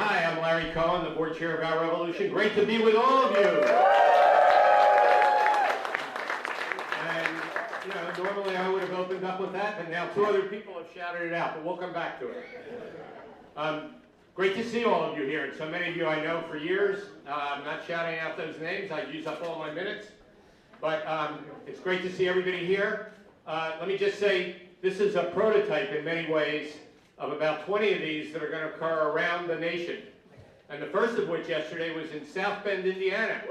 Hi, I'm Larry Cohen, the board chair of Our Revolution. Great to be with all of you. And, normally I would have opened up with that, but now two other people have shouted it out, but we'll come back to it. Great to see all of you here. And so many of you I know for years. I'm not shouting out those names. I use up all my minutes. But it's great to see everybody here. Let me just say, this is a prototype in many ways of about 20 of these that are going to occur around the nation. And the first of which yesterday was in South Bend, Indiana. And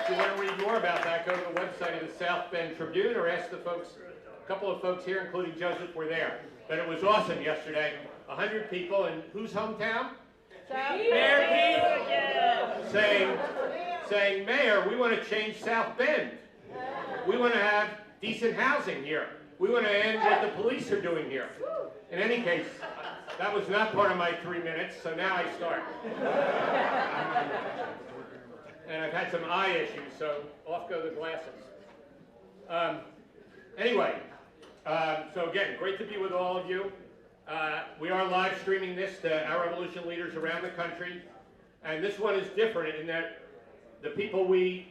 if you want to read more about that, go to the website of the South Bend Tribune or ask the folks, a couple of folks here, including Joseph, were there. But it was awesome yesterday. 100 people in whose hometown? Mayor Pete. Saying, Mayor, we want to change South Bend. We want to have decent housing here. We want to end what the police are doing here. In any case, that was not part of my 3 minutes, so now I start. And I've had some eye issues, so off go the glasses. Anyway, so again, great to be with all of you. We are live streaming this to Our Revolution leaders around the country. And this one is different in that the people we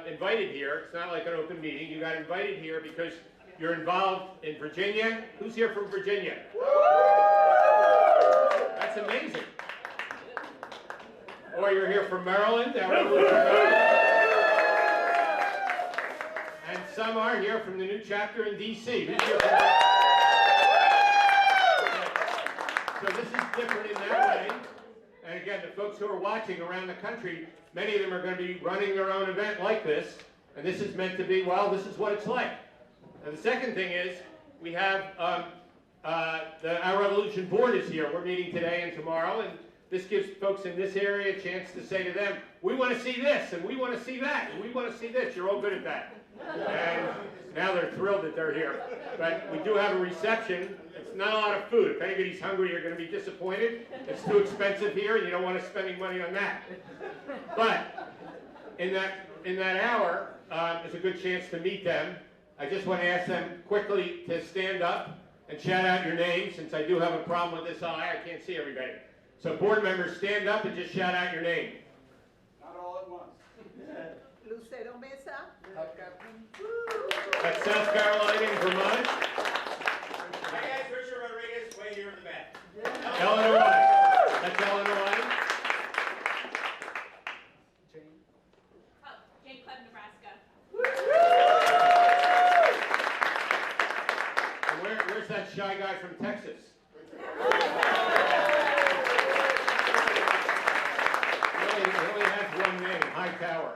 invited here, it's not like an open meeting, you got invited here because you're involved in Virginia. Who's here from Virginia? That's amazing. Or you're here from Maryland, Our Revolution Maryland. And some are here from the new chapter in D.C. Who's here from So this is different in that way. And again, the folks who are watching around the country, many of them are going to be running their own event like this. And this is meant to be, well, this is what it's like. And the second thing is, we have Our Revolution board is here. We're meeting today and tomorrow. And this gives folks in this area a chance to say to them, we want to see this, and we want to see that, and we want to see this. You're all good at that. And now they're thrilled that they're here. But we do have a reception. It's not a lot of food. If anybody's hungry, you're going to be disappointed. It's too expensive here, and you don't want to spend any money on that. But in that hour, is a good chance to meet them. I just want to ask them quickly to stand up and shout out your name, since I do have a problem with this eye. I can't see everybody. So board members, stand up and just shout out your name. Not all at once. Lucero Mesa. That's South Carolina and Vermont. Hi guys, Richard Rodriguez, way here in the back. Illinois. That's Illinois. Jane Club, Nebraska. And where's that shy guy from Texas? He only has one name, High Tower.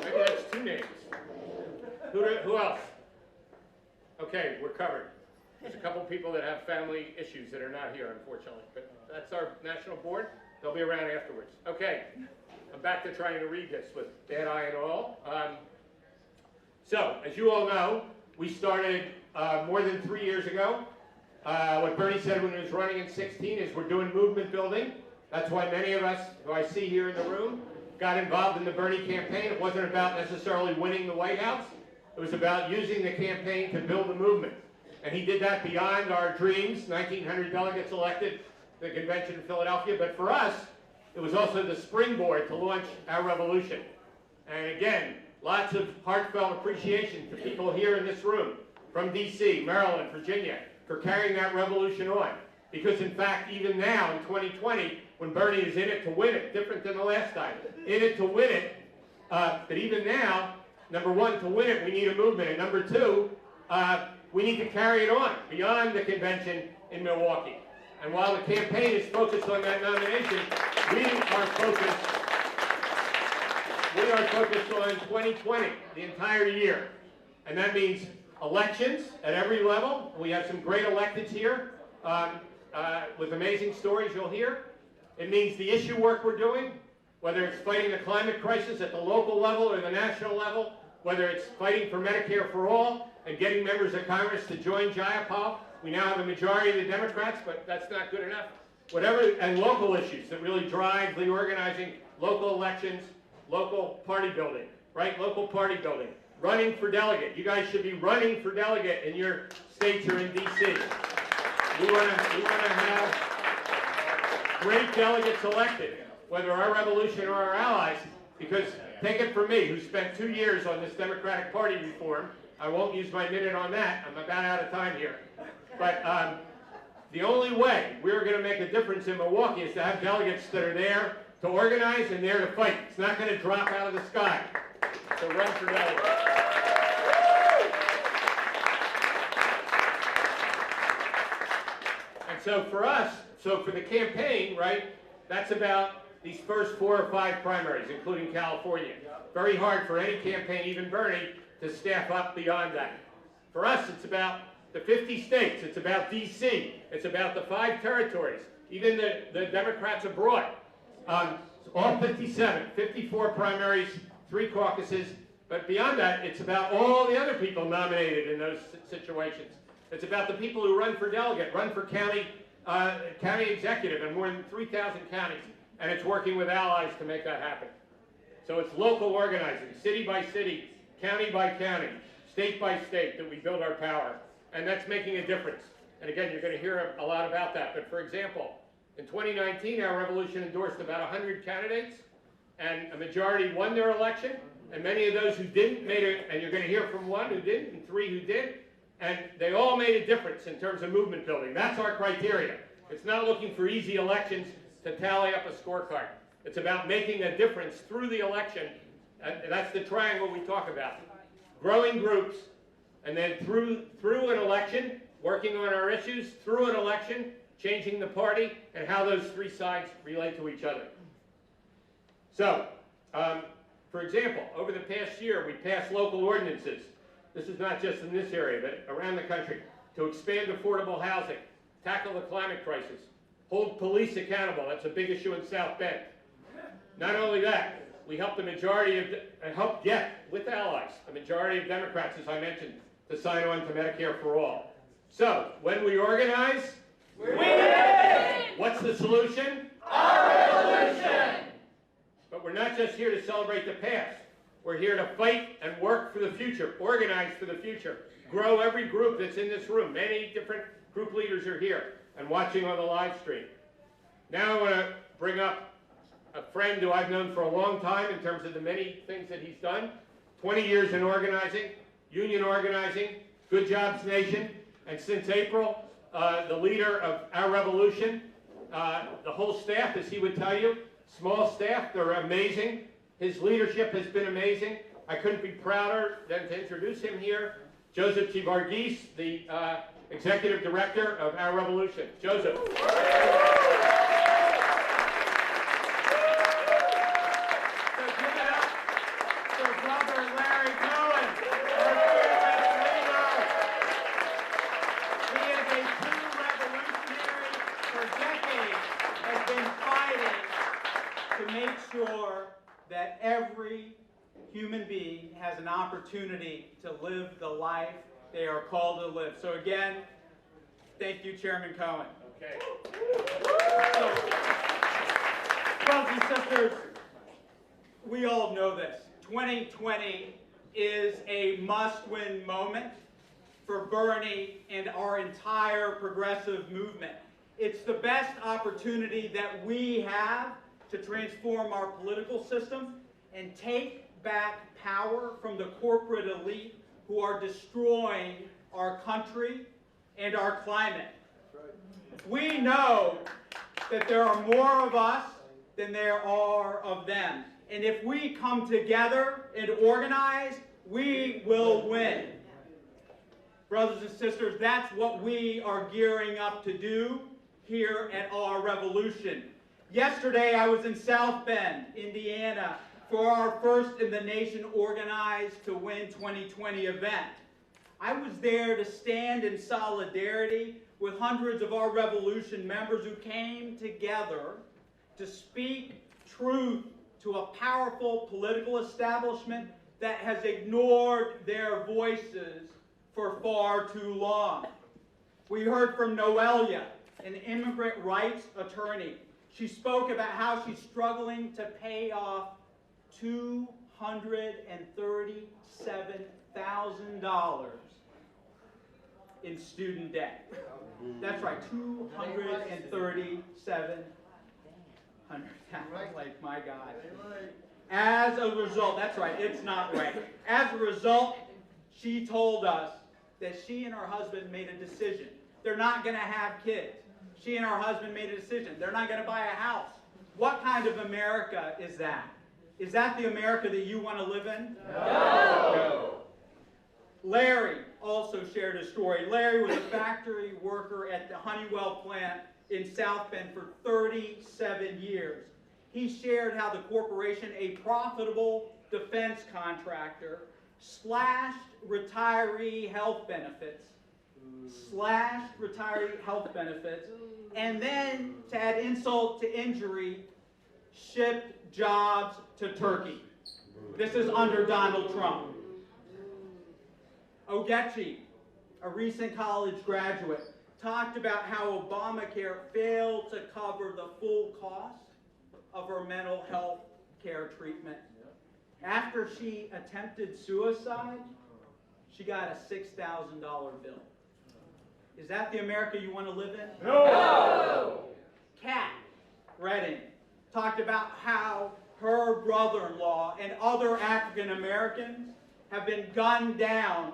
Maybe that's two names. Who else? Okay, we're covered. There's a couple people that have family issues that are not here, unfortunately. But that's our national board. They'll be around afterwards. Okay, I'm back to trying to read this with bad eye and all. So, as you all know, we started more than 3 years ago. What Bernie said when he was running in 16 is we're doing movement building. That's why many of us, who I see here in the room, got involved in the Bernie campaign. It wasn't about necessarily winning the White House. It was about using the campaign to build the movement. And he did that beyond our dreams. 1,900 delegates elected the convention in Philadelphia. But for us, it was also the springboard to launch Our Revolution. And again, lots of heartfelt appreciation to people here in this room from D.C., Maryland, Virginia, for carrying that revolution on. Because in fact, even now in 2020, when Bernie is in it to win it, different than the last time, in it to win it, but even now, number one, to win it, we need a movement. And number two, we need to carry it on beyond the convention in Milwaukee. And while the campaign is focused on that nomination, we are focused on 2020, the entire year. And that means elections at every level. We have some great electeds here with amazing stories you'll hear. It means the issue work we're doing, whether it's fighting the climate crisis at the local level or the national level, whether it's fighting for Medicare for all and getting members of Congress to join Jayapal. We now have a majority of the Democrats, but that's not good enough. Whatever, and local issues that really drive the organizing, local elections, local party building, right? Local party building. Running for delegate. You guys should be running for delegate in your states or in D.C. we want to have great delegates elected, whether our revolution or our allies, because take it from me, who spent 2 years on this Democratic Party reform. I won't use my minute on that. I'm about out of time here. But the only way we're going to make a difference in Milwaukee is to have delegates that are there to organize and there to fight. It's not going to drop out of the sky. So run for delegate. And so for us, so for the campaign, right, that's about these first 4 or 5 primaries, including California. Very hard for any campaign, even Bernie, to staff up beyond that. For us, it's about the 50 states. It's about D.C. It's about the 5 territories, even the Democrats abroad. All 57, 54 primaries, 3 caucuses. But beyond that, it's about all the other people nominated in those situations. It's about the people who run for delegate, run for county executive in more than 3,000 counties. And it's working with allies to make that happen. So it's local organizing, city by city, county by county, state by state, that we build our power. And that's making a difference. And again, you're going to hear a lot about that. But for example, in 2019, our revolution endorsed about 100 candidates, and a majority won their election. And many of those who didn't made it, and you're going to hear from 1 who didn't and 3 who did. And they all made a difference in terms of movement building. That's our criteria. It's not looking for easy elections to tally up a scorecard. It's about making a difference through the election. And that's the triangle we talk about. Growing groups, and then through an election, working on our issues, through an election, changing the party, and how those 3 sides relate to each other. So, for example, over the past year, we passed local ordinances. This is not just in this area, but around the country, to expand affordable housing, tackle the climate crisis, hold police accountable. That's a big issue in South Bend. Not only that, we helped helped get, with allies, a majority of Democrats, as I mentioned, to sign on to Medicare for All. So, when we organize, we win! What's the solution? Our revolution! But we're not just here to celebrate the past. We're here to fight and work for the future, organize for the future, grow every group that's in this room. Many different group leaders are here and watching on the live stream. Now I want to bring up a friend who I've known for a long time in terms of the many things that he's done. 20 years in organizing, union organizing, Good Jobs Nation, and since April, the leader of our revolution. The whole staff, as he would tell you, small staff, they're amazing. His leadership has been amazing. I couldn't be prouder than to introduce him here. Joseph Chivargis, the Executive Director of our revolution. Joseph. So give it up for Brother Larry Cohen, our chairman leader. He is a true revolutionary. For decades has been fighting to make sure that every human being has an opportunity to live the life they are called to live. So again, thank you, Chairman Cohen. Okay. So, brothers and sisters, we all know this. 2020 is a must-win moment for Bernie and our entire progressive movement. It's the best opportunity that we have to transform our political system and take back power from the corporate elite who are destroying our country and our climate. We know that there are more of us than there are of them. And if we come together and organize, we will win. Brothers and sisters, that's what we are gearing up to do here at our revolution. Yesterday, I was in South Bend, Indiana, for our first in the nation Organized to Win 2020 event. I was there to stand in solidarity with hundreds of our revolution members who came together to speak truth to a powerful political establishment that has ignored their voices for far too long. We heard from Noelia, an immigrant rights attorney. She spoke about how she's struggling to pay off $237,000 in student debt. That's right, 237,000. Like, my God. As a result, that's right, it's not right. As a result, she told us that she and her husband made a decision. They're not going to have kids. She and her husband made a decision. They're not going to buy a house. What kind of America is that? Is that the America that you want to live in? No. Larry also shared a story. Larry was a factory worker at the Honeywell plant in South Bend for 37 years. He shared how the corporation, a profitable defense contractor, slashed retiree health benefits, and then, to add insult to injury, shipped jobs to Turkey. This is under Donald Trump. Ogechi, a recent college graduate, talked about how Obamacare failed to cover the full cost of her mental health care treatment. After she attempted suicide, she got a $6,000 bill. Is that the America you want to live in? No! Kat Redding talked about how her brother-in-law and other African Americans have been gunned down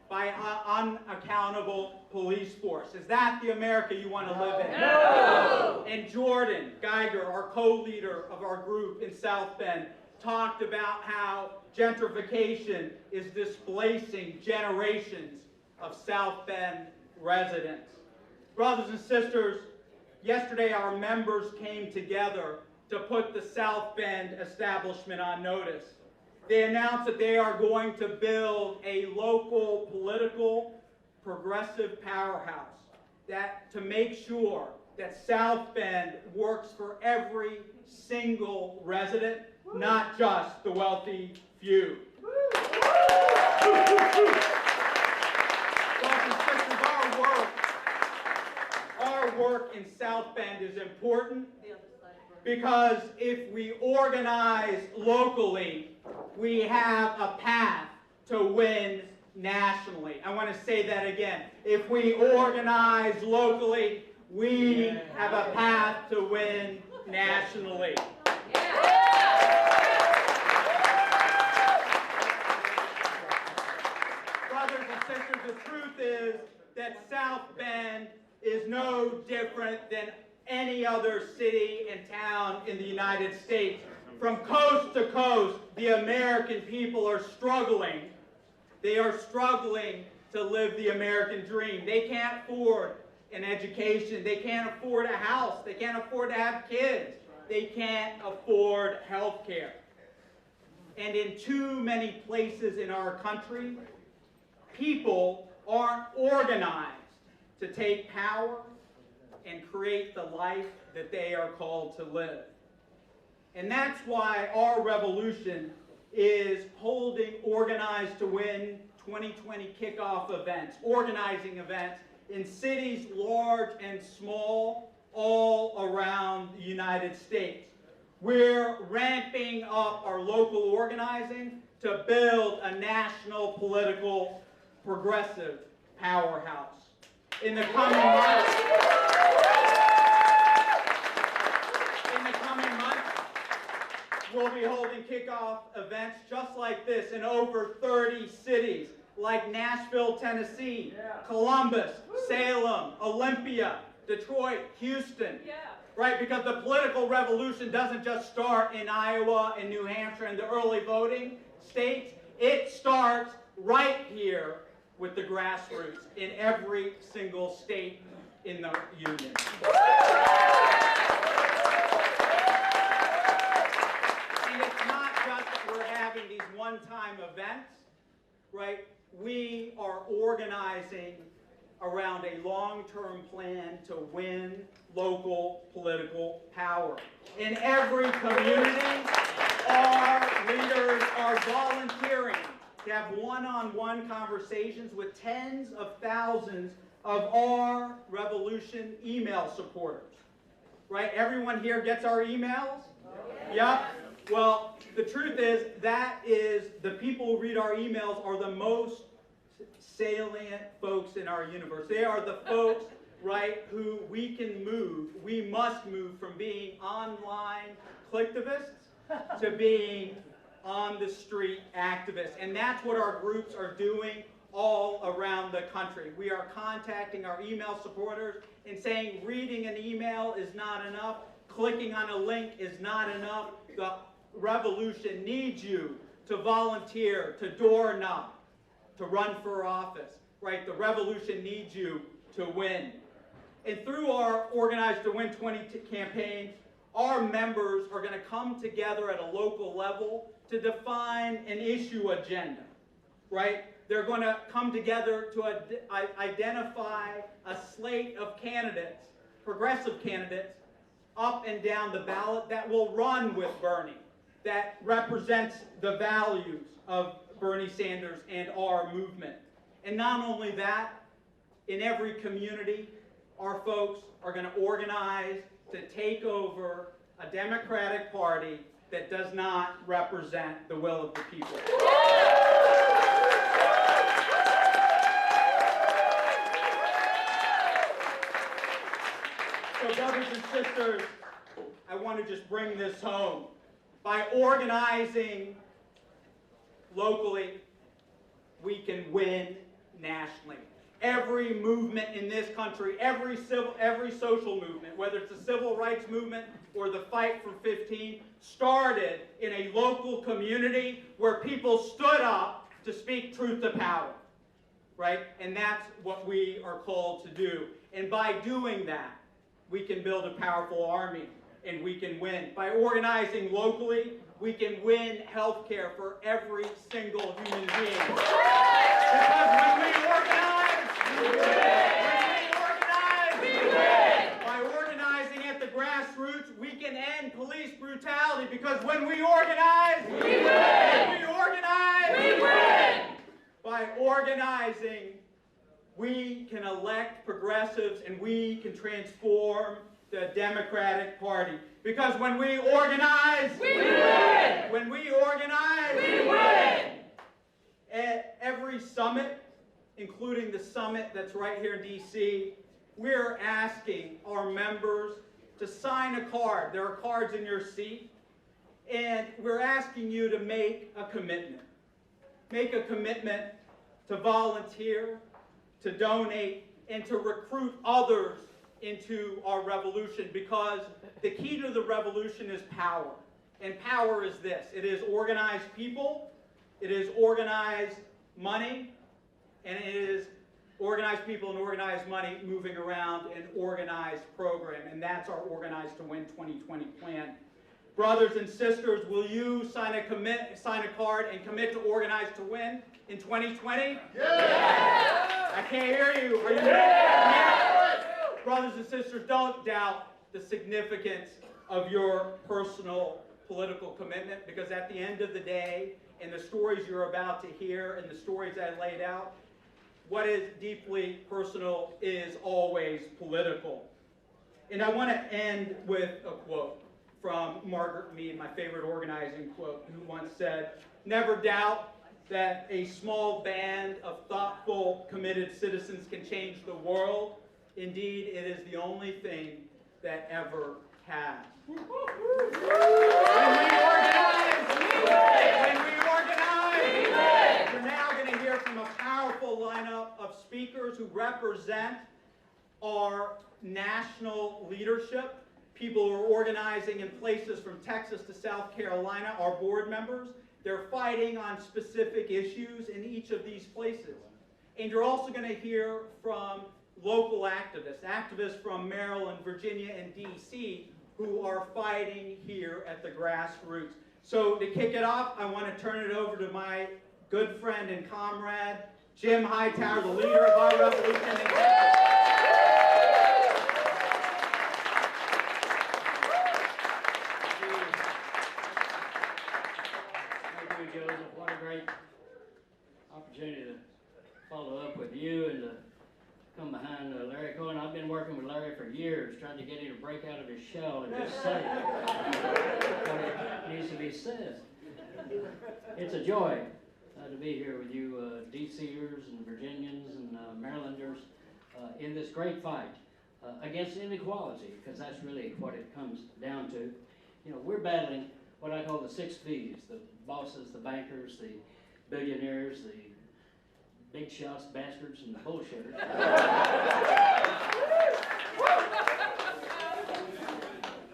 by an unaccountable police force. Is that the America you want to live in? No! And Jordan Geiger, our co-leader of our group in South Bend, talked about how gentrification is displacing generations of South Bend residents. Brothers and sisters, yesterday our members came together to put the South Bend establishment on notice. They announced that they are going to build a local political progressive powerhouse to make sure that South Bend works for every single resident, not just the wealthy few. Brothers and sisters, our work in South Bend is important because if we organize locally, we have a path to win nationally. I want to say that again. If we organize locally, we have a path to win nationally. Brothers and sisters, the truth is that South Bend is no different than any other city and town in the United States. From coast to coast, the American people are struggling. They are struggling to live the American dream. They can't afford an education. They can't afford a house. They can't afford to have kids. They can't afford health care. And in too many places in our country, people aren't organized to take power and create the life that they are called to live. And that's why our revolution is holding Organized to Win 2020 kickoff events, organizing events in cities large and small all around the United States. We're ramping up our local organizing to build a national political progressive powerhouse. In the coming months, we'll be holding kickoff events just like this in over 30 cities, like Nashville, Tennessee, Columbus, Salem, Olympia, Detroit, Houston. Right, because the political revolution doesn't just start in Iowa and New Hampshire and the early voting states. It starts right here with the grassroots in every single state in the union. And it's not just that we're having these one-time events, right? We are organizing around a long-term plan to win local political power. In every community, our leaders are volunteering to have one-on-one conversations with tens of thousands of our revolution email supporters. Right? Everyone here gets our emails? Yep. Well, the truth is the people who read our emails are the most salient folks in our universe. They are the folks, right, who we can move, we must move from being online collectivists to being on the street activists. And that's what our groups are doing all around the country. We are contacting our email supporters and saying reading an email is not enough, clicking on a link is not enough. The revolution needs you to volunteer, to door knock, to run for office, right? The revolution needs you to win. And through our Organize to Win 20 campaign, our members are going to come together at a local level to define an issue agenda, right? They're going to come together to identify a slate of candidates, progressive candidates, up and down the ballot that will run with Bernie, that represents the values of Bernie Sanders and our movement. And not only that, in every community, our folks are going to organize to take over a Democratic Party that does not represent the will of the people. So, brothers and sisters, I want to just bring this home. By organizing locally, we can win nationally. Every movement in this country, every social movement, whether it's the civil rights movement or the fight for 15, started in a local community where people stood up to speak truth to power, right? And that's what we are called to do. And by doing that, we can build a powerful army and we can win. By organizing locally, we can win health care for every single human being. Because when we organize, we win. When we organize, we win. By organizing at the grassroots, we can end police brutality. Because when we organize, we win. When we organize, we win. By organizing, we can elect progressives and we can transform the Democratic Party. Because when we organize, we win! When we organize, we win! At every summit, including the summit that's right here in D.C., we're asking our members to sign a card. There are cards in your seat. And we're asking you to make a commitment. Make a commitment to volunteer, to donate, and to recruit others into our revolution, because the key to the revolution is power. And power is this. It is organized people, it is organized money, and it is organized people and organized money moving around an organized program. And that's our Organize to Win 2020 plan. Brothers and sisters, will you sign a card and commit to Organize to Win in 2020? Yeah! I can't hear you. Are you ready? Yeah! Brothers and sisters, don't doubt the significance of your personal political commitment, because at the end of the day, in the stories you're about to hear and the stories I laid out, what is deeply personal is always political. And I want to end with a quote from Margaret Mead, my favorite organizing quote, who once said, "Never doubt that a small band of thoughtful, committed citizens can change the world. Indeed, it is the only thing that ever has." When we organize, we're now going to hear from a powerful lineup of speakers who represent our national leadership, people who are organizing in places from Texas to South Carolina, our board members. They're fighting on specific issues in each of these places. And you're also going to hear from local activists from Maryland, Virginia, and D.C. who are fighting here at the grassroots. So to kick it off, I want to turn it over to my good friend and comrade, Jim Hightower, the leader of our revolution in Texas. Thank you, Joseph. What a great opportunity to follow up with you and to come behind Larry Cohen. I've been working with Larry for years, trying to get him to break out of his shell and just say what needs to be said. It's a joy to be here with you DCers and Virginians and Marylanders in this great fight against inequality, because that's really what it comes down to. You know, we're battling what I call the 6 V's: the bosses, the bankers, the billionaires, the big shots, bastards, and the bullshitters.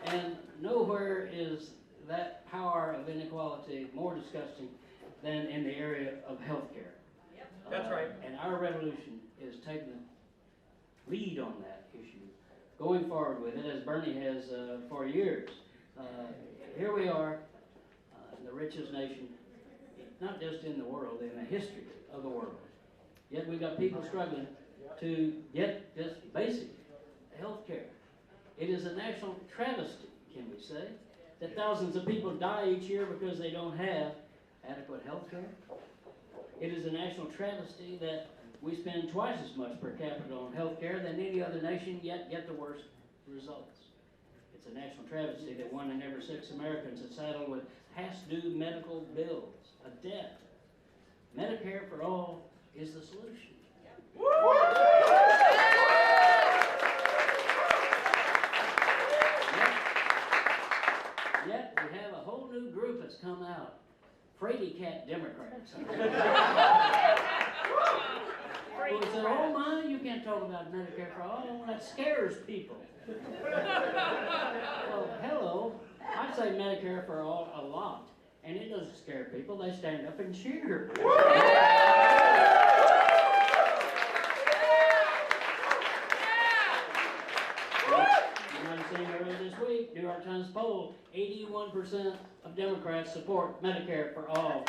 And nowhere is that power of inequality more disgusting than in the area of healthcare. That's right. And our revolution is taking the lead on that issue, going forward with it, as Bernie has for years. Here we are, the richest nation, not just in the world, in the history of the world. Yet we've got people struggling to get this basic health care. It is a national travesty, can we say, that thousands of people die each year because they don't have adequate health care. It is a national travesty that we spend twice as much per capita on health care than any other nation, yet get the worst results. It's a national travesty that 1 in every 6 Americans is saddled with past due medical bills, a debt. Medicare for all is the solution. Yet we have a whole new group that's come out, fraidy cat Democrats. Who said, oh my, you can't talk about Medicare for all, that scares people. Well, hello, I say Medicare for all a lot, and it doesn't scare people. They stand up and cheer. You might have seen earlier this week, New York Times poll, 81% of Democrats support Medicare for all.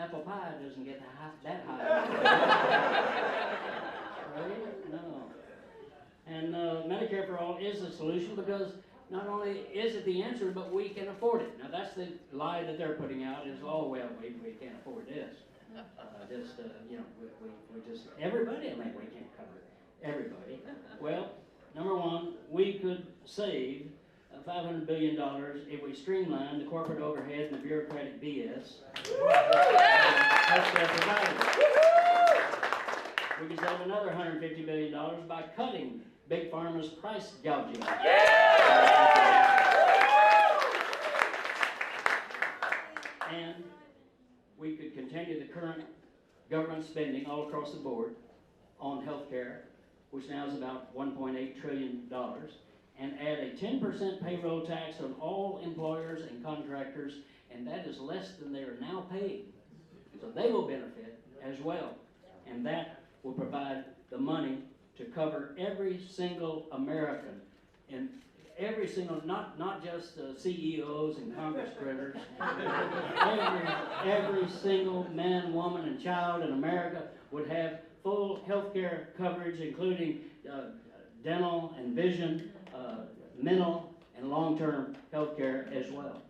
Apple pie doesn't get that high. Right? No. And Medicare for all is the solution, because not only is it the answer, but we can afford it. Now that's the lie that they're putting out is, oh well, we can't afford this. You know, we just, everybody, I mean, we can't cover everybody. Well, number one, we could save $500 billion if we streamline the corporate overhead and the bureaucratic BS. Healthcare providers. We could save another $150 billion by cutting Big Pharma's price gouging. And we could continue the current government spending all across the board on health care, which now is about $1.8 trillion, and add a 10% payroll tax on all employers and contractors, and that is less than they are now paying. So they will benefit as well, and that will provide the money to cover every single American, and every single, not just CEOs and Congress critters, every single man, woman, and child in America would have full health care coverage, including dental and vision, mental and long-term health care as well.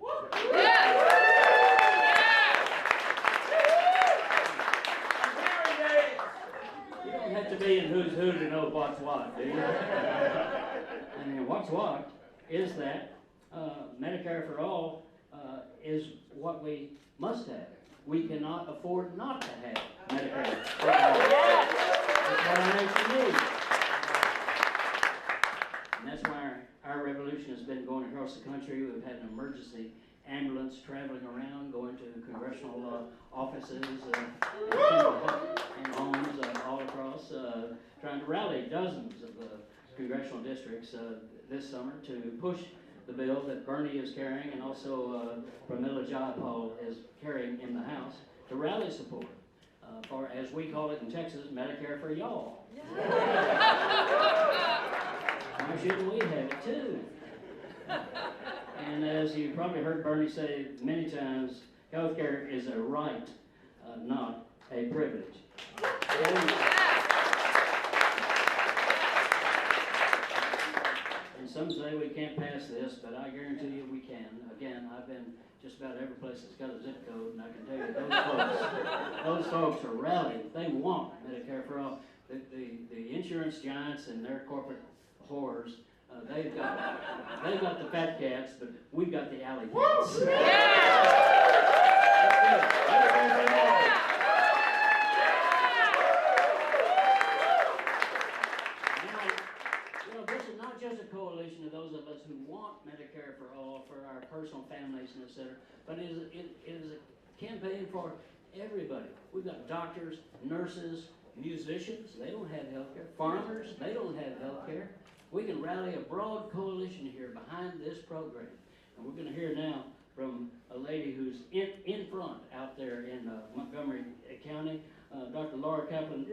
You don't have to be in who's who to know what's what, do you? I mean, what's what is that Medicare for all is what we must have. We cannot afford not to have Medicare for all. That's what our nation needs. And that's why our revolution has been going across the country. We've had an emergency ambulance traveling around, going to congressional offices and homes all across, trying to rally dozens of congressional districts this summer to push the bill that Bernie is carrying, and also Pramila Jayapal is carrying in the House, to rally support for, as we call it in Texas, Medicare for y'all. Why shouldn't we have it too? And as you probably heard Bernie say many times, healthcare is a right, not a privilege. And some say we can't pass this, but I guarantee you we can. Again, I've been just about every place that's got a zip code, and I can tell you those folks are rallying. They want Medicare for all. The insurance giants and their corporate whores They've got the fat cats, but we've got the alley cats. This is not just a coalition of those of us who want Medicare for all, for our personal families and et cetera, but it is a campaign for everybody. We've got doctors, nurses, musicians, they don't have health care. Farmers, they don't have health care. We can rally a broad coalition here behind this program. And we're going to hear now from a lady who's in front out there in Montgomery County, Dr. Laura Kaplan,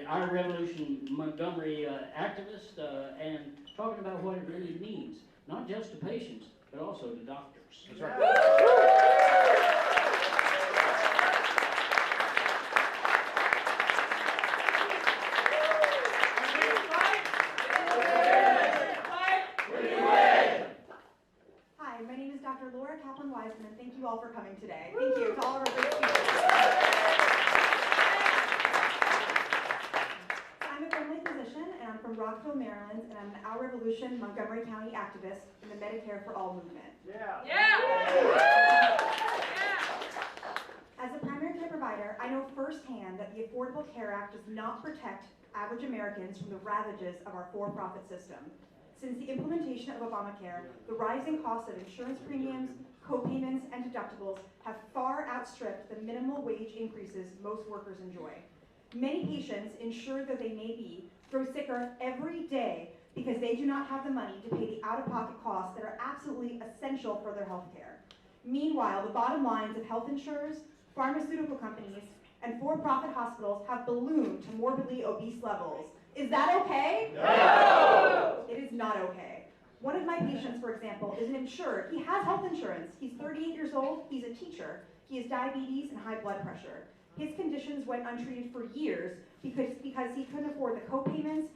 our Revolution Montgomery activist, and talking about what it really means, not just to patients, but also to doctors. That's right. Hi, my name is Dr. Laura Kaplan-Wiseman, and thank you all for coming today. Thank you to all of our great speakers. I'm a family physician, and I'm from Rockville, Maryland, and I'm an Our Revolution Montgomery County activist in the Medicare for All movement. As a primary care provider, I know firsthand that the Affordable Care Act does not protect average Americans from the ravages of our for-profit system. Since the implementation of Obamacare, the rising costs of insurance premiums, co-payments, and deductibles have far outstripped the minimal wage increases most workers enjoy. Many patients, insured though they may be, grow sicker every day because they do not have the money to pay the out-of-pocket costs that are absolutely essential for their health care. Meanwhile, the bottom lines of health insurers, pharmaceutical companies, and for-profit hospitals have ballooned to morbidly obese levels. Is that okay? No! It is not okay. One of my patients, for example, is an insured. He has health insurance. He's 38 years old. He's a teacher. He has diabetes and high blood pressure. His conditions went untreated for years because he couldn't afford the co-payments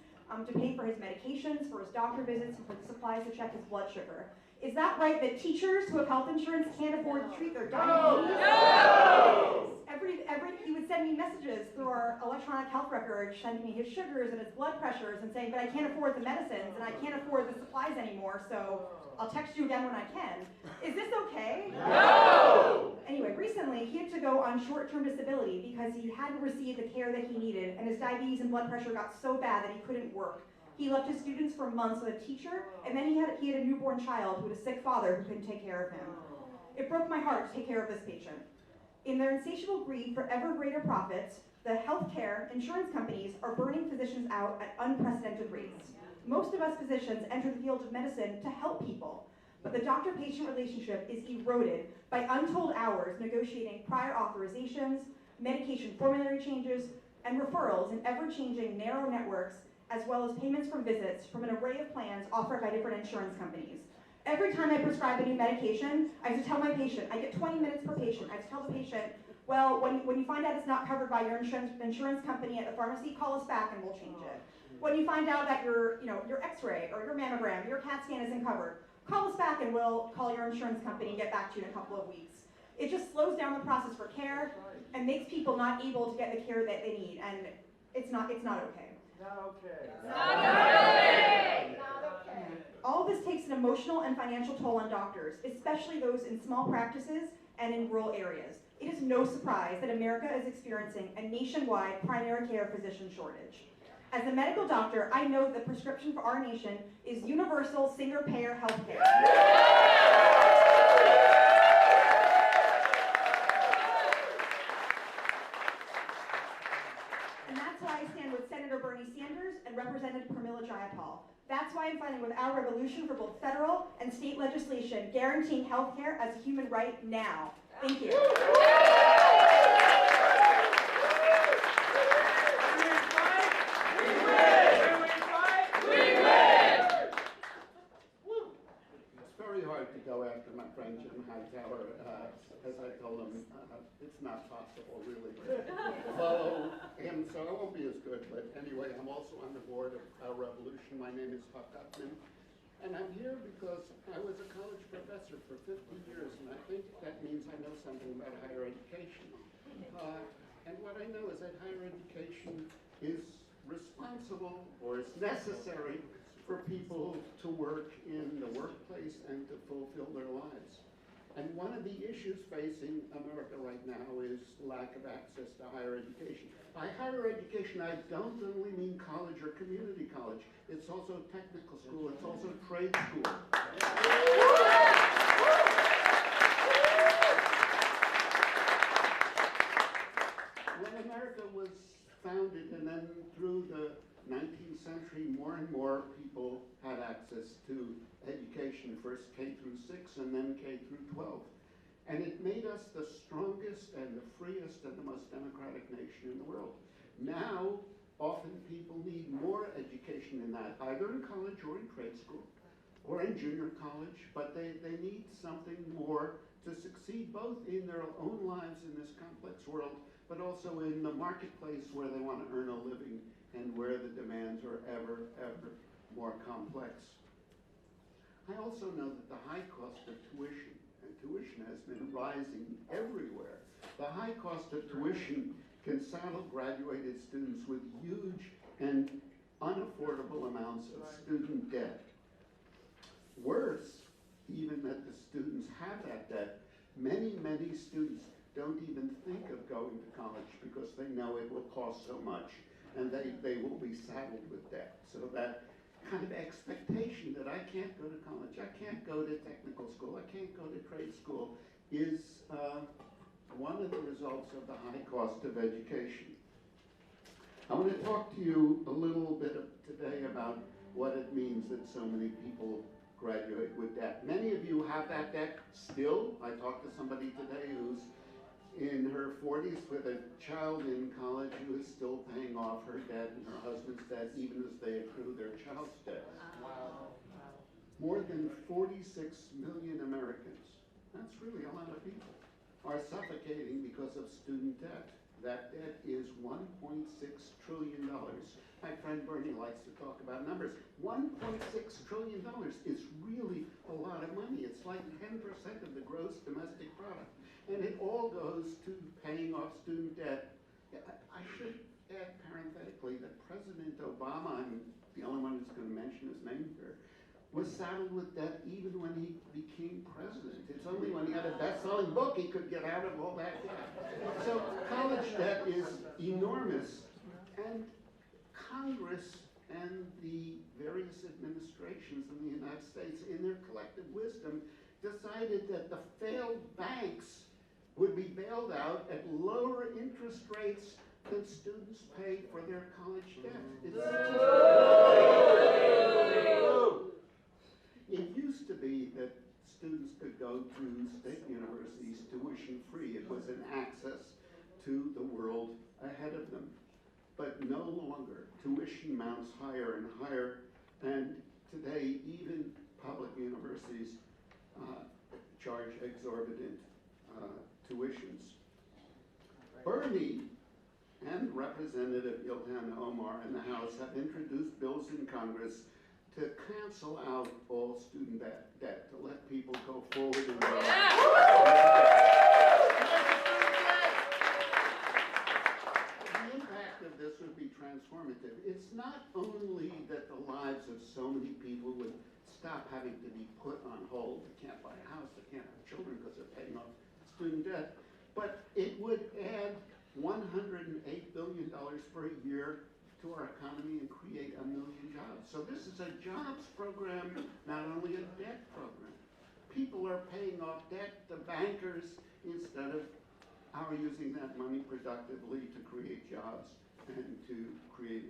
to pay for his medications, for his doctor visits, and for the supplies to check his blood sugar. Is that right that teachers who have health insurance can't afford to treat their diabetes? No! He would send me messages through our electronic health record, sending me his sugars and his blood pressures and saying, but I can't afford the medicines and I can't afford the supplies anymore, so I'll text you again when I can. Is this okay? No! Anyway, recently he had to go on short-term disability because he hadn't received the care that he needed, and his diabetes and blood pressure got so bad that he couldn't work. He left his students for months with a teacher, and then he had a newborn child who had a sick father who couldn't take care of him. It broke my heart to take care of this patient. In their insatiable greed for ever greater profits, the healthcare insurance companies are burning physicians out at unprecedented rates. Most of us physicians enter the field of medicine to help people, but the doctor-patient relationship is eroded by untold hours negotiating prior authorizations, medication formulary changes, and referrals in ever-changing narrow networks, as well as payments from visits from an array of plans offered by different insurance companies. Every time I prescribe a new medication, I have to tell my patient, I get 20 minutes per patient, I have to tell the patient, well, when you find out it's not covered by your insurance company at the pharmacy, call us back and we'll change it. When you find out that your x-ray or your mammogram, your CAT scan isn't covered, call us back and we'll call your insurance company and get back to you in a couple of weeks. It just slows down the process for care and makes people not able to get the care that they need, and it's not okay. Not okay. Not okay. All of this takes an emotional and financial toll on doctors, especially those in small practices and in rural areas. It is no surprise that America is experiencing a nationwide primary care physician shortage. As a medical doctor, I know the prescription for our nation is universal single-payer health care. And that's why I stand with Senator Bernie Sanders and Representative Pramila Jayapal. That's why I'm fighting with Our Revolution for both federal and state legislation guaranteeing health care as a human right now. Thank you. It's very hard to go after my friend Jim Hightower. As I told him, it's not possible really to follow him, so I won't be as good. But anyway, I'm also on the board of Our Revolution. My name is Huck Upman, and I'm here because I was a college professor for 50 years, and I think that means I know something about higher education. And what I know is that higher education is responsible or is necessary for people to work in the workplace and to fulfill their lives. And one of the issues facing America right now is lack of access to higher education. By higher education, I don't only mean college or community college. It's also technical school. It's also trade school. When America was founded, and then through the 19th century, more and more people had access to education, first K through 6 and then K through 12. And it made us the strongest and the freest and the most democratic nation in the world. Now, often people need more education than that, either in college or in trade school or in junior college, but they need something more to succeed both in their own lives in this complex world, but also in the marketplace where they want to earn a living and where the demands are ever more complex. I also know that the high cost of tuition, and tuition has been rising everywhere. The high cost of tuition can saddle graduated students with huge and unaffordable amounts of student debt. Worse, even that the students have that debt, many students don't even think of going to college because they know it will cost so much and they will be saddled with debt. So that kind of expectation that I can't go to college, I can't go to technical school, I can't go to trade school is one of the results of the high cost of education. I want to talk to you a little bit today about what it means that so many people graduate with debt. Many of you have that debt still. I talked to somebody today who's in her 40s with a child in college who is still paying off her debt and her husband's debt even as they accrue their child's debt. Wow. More than 46 million Americans, that's really a lot of people, are suffocating because of student debt. That debt is $1.6 trillion. My friend Bernie likes to talk about numbers. $1.6 trillion is really a lot of money. It's like 10% of the gross domestic product. And it all goes to paying off student debt. I should add parenthetically that President Obama, I'm the only one who's going to mention his name here, was saddled with debt even when he became president. It's only when he had a best-selling book he could get out of all that debt. So college debt is enormous, and Congress and the various administrations in the United States, in their collective wisdom, decided that the failed banks would be bailed out at lower interest rates than students paid for their college debt. It used to be that students could go to state universities tuition-free. It was an access to the world ahead of them. But no longer. Tuition mounts higher and higher, and today even public universities charge exorbitant tuitions. Bernie and Representative Ilhan Omar in the House have introduced bills in Congress to cancel out all student debt, to let people go forward in their lives. The impact of this would be transformative. It's not only that the lives of so many people would stop having to be put on hold. They can't buy a house, they can't have children because they're paying off student debt, but it would add $108 billion per year to our economy and create 1 million jobs. So this is a jobs program, not only a debt program. People are paying off debt to bankers instead of our using that money productively to create jobs and to create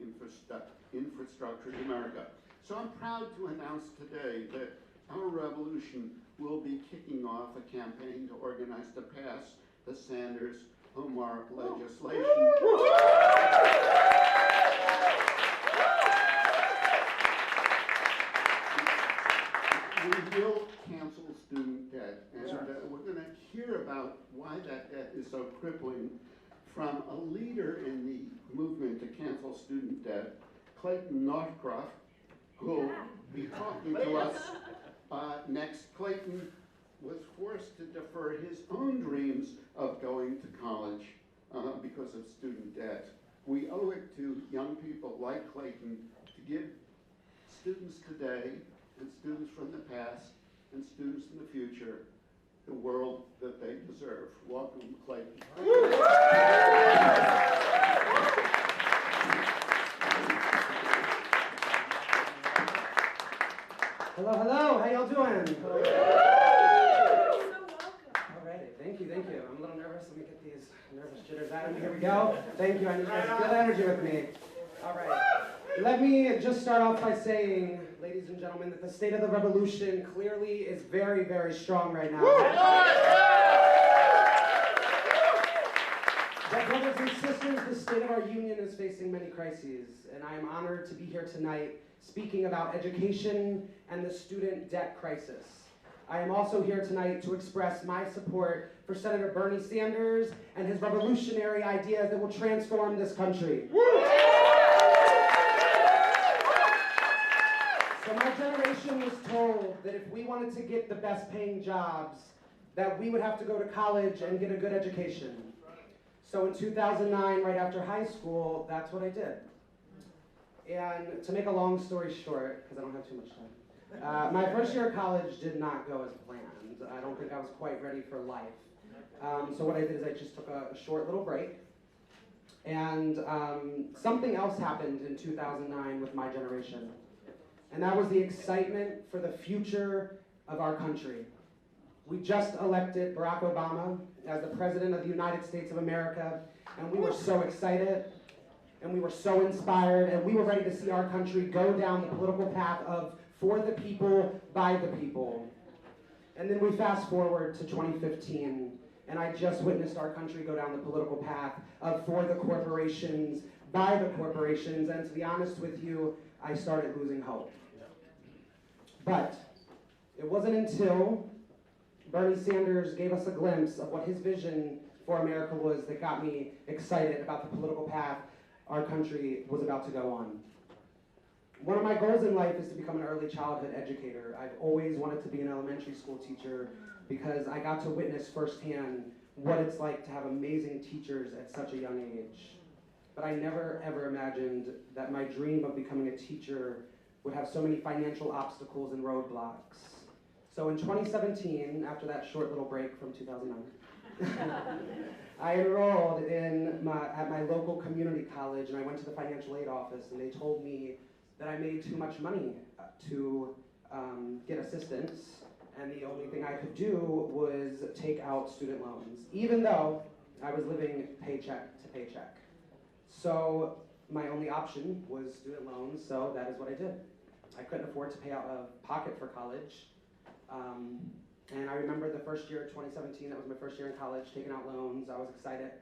infrastructure in America. So I'm proud to announce today that our revolution will be kicking off a campaign to organize to pass the Sanders-Omar legislation. We will cancel student debt, and we're going to hear about why that debt is so crippling from a leader in the movement to cancel student debt, Clayton Northcroft, who will be talking to us next. Clayton was forced to defer his own dreams of going to college because of student debt. We owe it to young people like Clayton to give students today and students from the past and students in the future the world that they deserve. Welcome, Clayton. Hello, hello, how y'all doing? So welcome. Alrighty, thank you. I'm a little nervous. Let me get these nervous jitters out of me. Here we go. Thank you, I need you guys to feel the energy with me. Alright, let me just start off by saying, ladies and gentlemen, that the state of the revolution clearly is very, very strong right now. But brothers and sisters, the state of our union is facing many crises, and I am honored to be here tonight speaking about education and the student debt crisis. I am also here tonight to express my support for Senator Bernie Sanders and his revolutionary ideas that will transform this country. So my generation was told that if we wanted to get the best paying jobs, that we would have to go to college and get a good education. So in 2009, right after high school, that's what I did. And to make a long story short, because I don't have too much time, my first year of college did not go as planned. I don't think I was quite ready for life. So what I did is I just took a short little break. And something else happened in 2009 with my generation. And that was the excitement for the future of our country. We just elected Barack Obama as the President of the United States of America, and we were so excited, and we were so inspired, and we were ready to see our country go down the political path of for the people, by the people. And then we fast forward to 2015, and I just witnessed our country go down the political path of for the corporations, by the corporations, and to be honest with you, I started losing hope. But it wasn't until Bernie Sanders gave us a glimpse of what his vision for America was that got me excited about the political path our country was about to go on. One of my goals in life is to become an early childhood educator. I've always wanted to be an elementary school teacher because I got to witness firsthand what it's like to have amazing teachers at such a young age. But I never ever imagined that my dream of becoming a teacher would have so many financial obstacles and roadblocks. So in 2017, after that short little break from 2009, I enrolled at my local community college, and I went to the financial aid office, and they told me that I made too much money to get assistance, and the only thing I could do was take out student loans, even though I was living paycheck to paycheck. So my only option was student loans, so that is what I did. I couldn't afford to pay out of pocket for college. And I remember the first year, 2017, that was my first year in college, taking out loans. I was excited.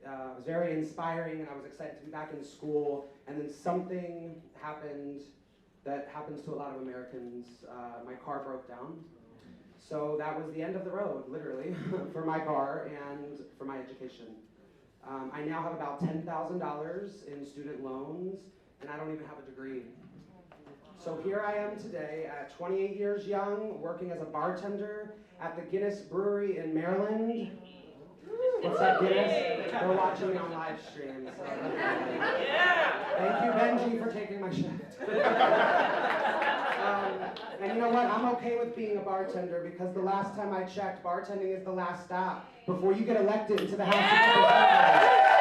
It was very inspiring, and I was excited to be back in school. And then something happened that happens to a lot of Americans. My car broke down. So that was the end of the road, literally, for my car and for my education. I now have about $10,000 in student loans, and I don't even have a degree. So here I am today at 28 years young, working as a bartender at the Guinness Brewery in Maryland. What's up, Guinness? They're watching me on live stream. So. Thank you, Benji, for taking my shift. And you know what? I'm okay with being a bartender because the last time I checked, bartending is the last stop before you get elected into the House of Representatives.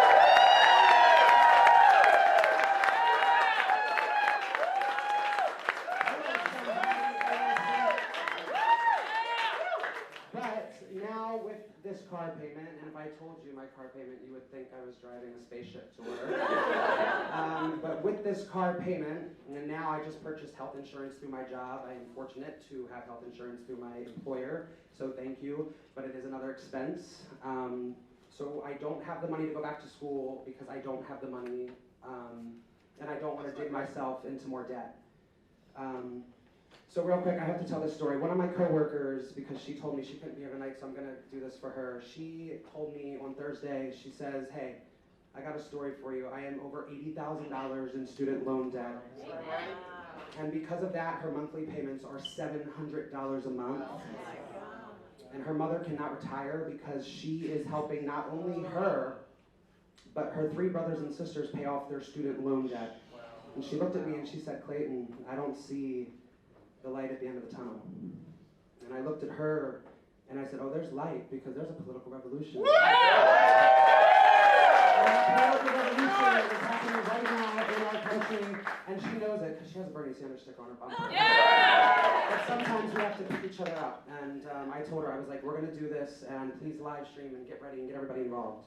Car payment, and if I told you my car payment, you would think I was driving a spaceship to work. But with this car payment, and now I just purchased health insurance through my job. I am fortunate to have health insurance through my employer, so thank you, but it is another expense. So I don't have the money to go back to school because I don't have the money, and I don't want to dig myself into more debt. So real quick, I have to tell this story. One of my coworkers, because she told me she couldn't be here tonight, so I'm going to do this for her. She told me on Thursday, she says, hey, I got a story for you. I am over $80,000 in student loan debt. And because of that, her monthly payments are $700 a month. And her mother cannot retire because she is helping not only her, but her 3 brothers and sisters pay off their student loan debt. And she looked at me and she said, Clayton, I don't see the light at the end of the tunnel. And I looked at her and I said, oh, there's light because there's a political revolution. And that political revolution is happening right now in our country, and she knows it because she has a Bernie Sanders sticker on her bumper. But sometimes we have to pick each other up. And I told her, I was like, we're going to do this, and please live stream and get ready and get everybody involved.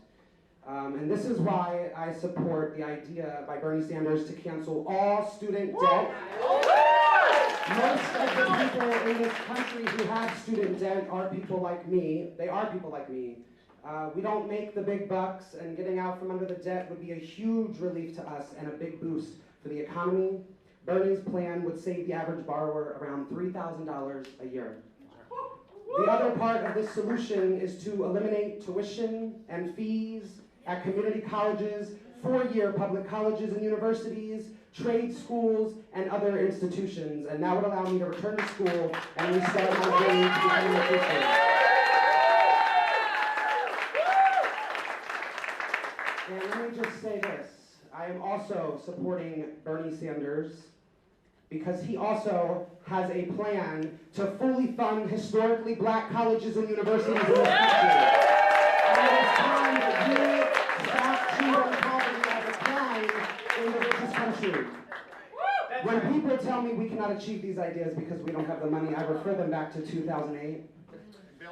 And this is why I support the idea by Bernie Sanders to cancel all student debt. Most of the people in this country who have student debt are people like me. They are people like me. We don't make the big bucks, and getting out from under the debt would be a huge relief to us and a big boost for the economy. Bernie's plan would save the average borrower around $3,000 a year. The other part of this solution is to eliminate tuition and fees at community colleges, four-year public colleges and universities, trade schools, and other institutions. And that would allow me to return to school and restart my journey to becoming a teacher. And let me just say this. I am also supporting Bernie Sanders because he also has a plan to fully fund historically black colleges and universities in this country. And it is time that you stop treating poverty as a crime in the richest country. When people tell me we cannot achieve these ideas because we don't have the money, I refer them back to 2008.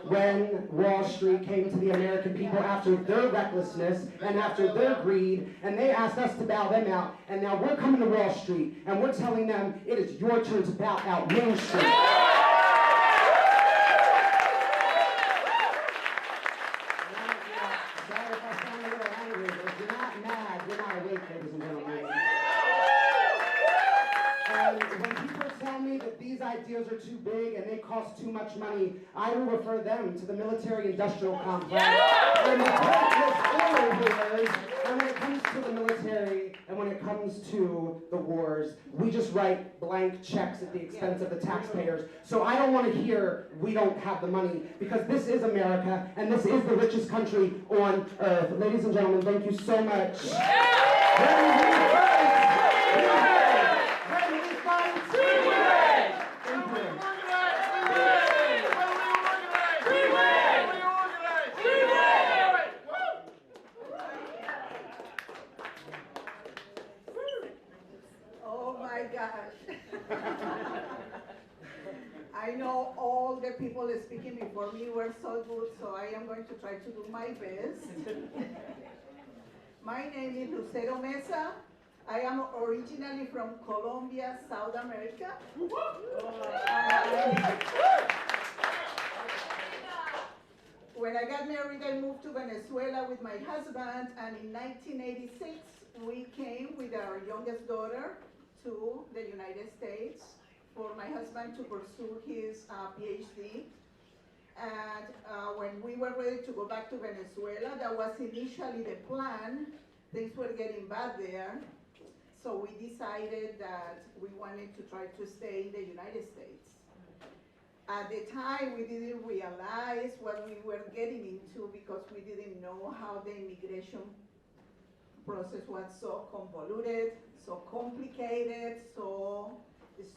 When Wall Street came to the American people after their recklessness and after their greed, and they asked us to bail them out, and now we're coming to Wall Street, and we're telling them it is your turn to bail out Main Street. Sorry if I sound a little angry, but if you're not mad, you're not awake, ladies and gentlemen. And when people tell me that these ideas are too big and they cost too much money, I will refer them to the military-industrial complex. And the pointless oil wars, and when it comes to the military, and when it comes to the wars, we just write blank checks at the expense of the taxpayers. So I don't want to hear we don't have the money, because this is America, and this is the richest country on earth. Ladies and gentlemen, thank you so much. Oh my gosh. I know all the people speaking before me were so good, so I am going to try to do my best. My name is Lucero Mesa. I am originally from Colombia, South America. When I got married, I moved to Venezuela with my husband, and in 1986, we came with our youngest daughter to the United States for my husband to pursue his PhD. And when we were ready to go back to Venezuela, that was initially the plan. Things were getting bad there. So we decided that we wanted to try to stay in the United States. At the time, we didn't realize what we were getting into because we didn't know how the immigration process was so convoluted, so complicated, so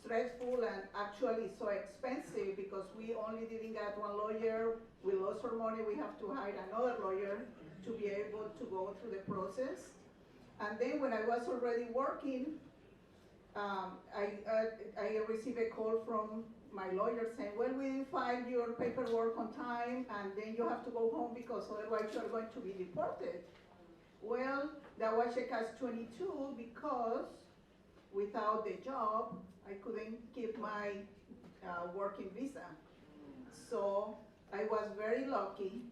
stressful, and actually so expensive because we only didn't get one lawyer. We lost our money. We have to hire another lawyer to be able to go through the process. And then when I was already working, I received a call from my lawyer saying, well, we didn't file your paperwork on time, and then you have to go home because otherwise you're going to be deported. Well, that was a catch-22 because without the job, I couldn't keep my working visa. So I was very lucky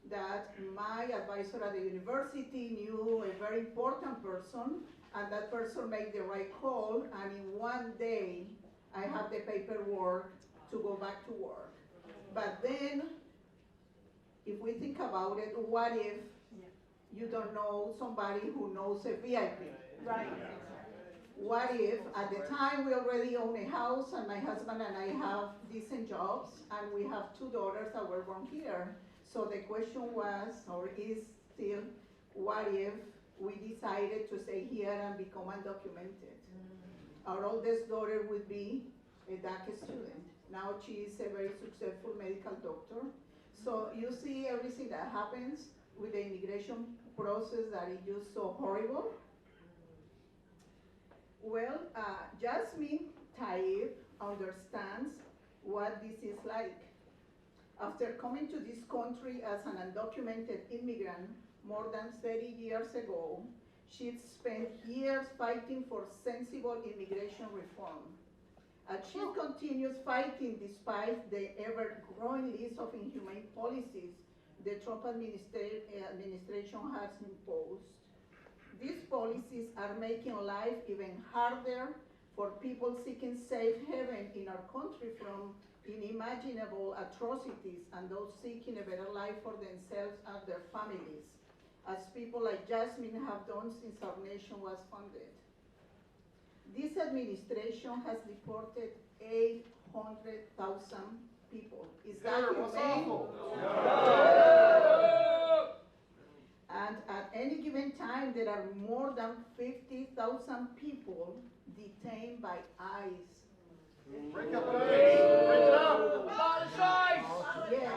that my advisor at the university knew a very important person, and that person made the right call, and in one day, I have the paperwork to go back to work. But then, if we think about it, what if you don't know somebody who knows a VIP? Right. What if, at the time, we already own a house, and my husband and I have decent jobs, and we have 2 daughters that were born here. So the question was, or is still, what if we decided to stay here and become undocumented. Our oldest daughter would be a DACA student. Now she is a very successful medical doctor. So you see everything that happens with the immigration process that is just so horrible. Well, Jasmine Taib understands what this is like. After coming to this country as an undocumented immigrant more than 30 years ago, she'd spent years fighting for sensible immigration reform. And she continues fighting despite the ever-growing list of inhumane policies the Trump administration has imposed. These policies are making life even harder for people seeking safe haven in our country from unimaginable atrocities and those seeking a better life for themselves and their families, as people like Jasmine have done since our nation was founded. This administration has deported 800,000 people. Is that humane? No. And at any given time, there are more than 50,000 people detained by ICE. Break up the ICE! Break it up! Yes.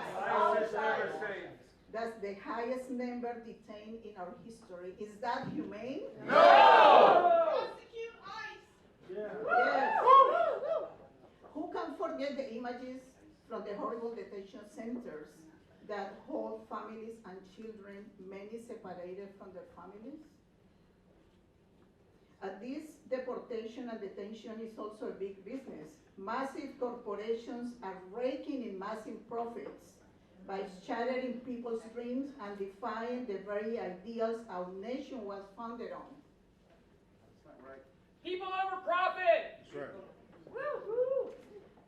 That's the highest number detained in our history. Is that humane? No! Yes. Who can forget the images from the horrible detention centers that hold families and children, many separated from their families? This deportation and detention is also a big business. Massive corporations are raking in massive profits by shattering people's dreams and defying the very ideals our nation was founded on. That's not right. People over profit! That's right.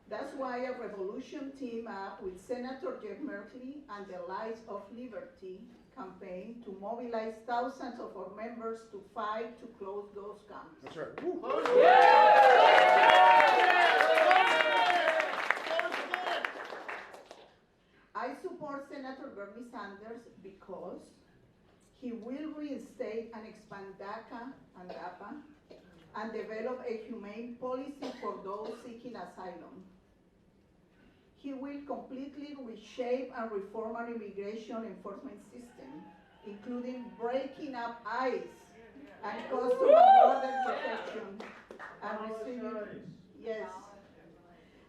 That's why a revolution teamed up with Senator Jeff Merkley and the Lights of Liberty campaign to mobilize thousands of our members to fight to close those camps. That's right. I support Senator Bernie Sanders because he will reinstate and expand DACA and DAPA and develop a humane policy for those seeking asylum. He will completely reshape and reform our immigration enforcement system, including breaking up ICE and customs and border protection,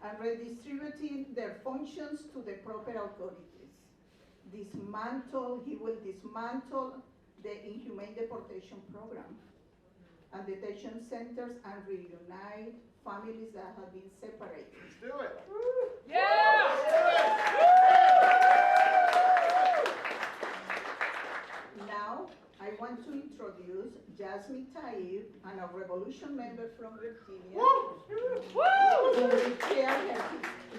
and redistributing their functions to the proper authorities. He will dismantle the inhumane deportation program and detention centers and reunite families that have been separated. Let's do it. Yeah! Now, I want to introduce Jasmine Taib, and a revolution member from Virginia, who will share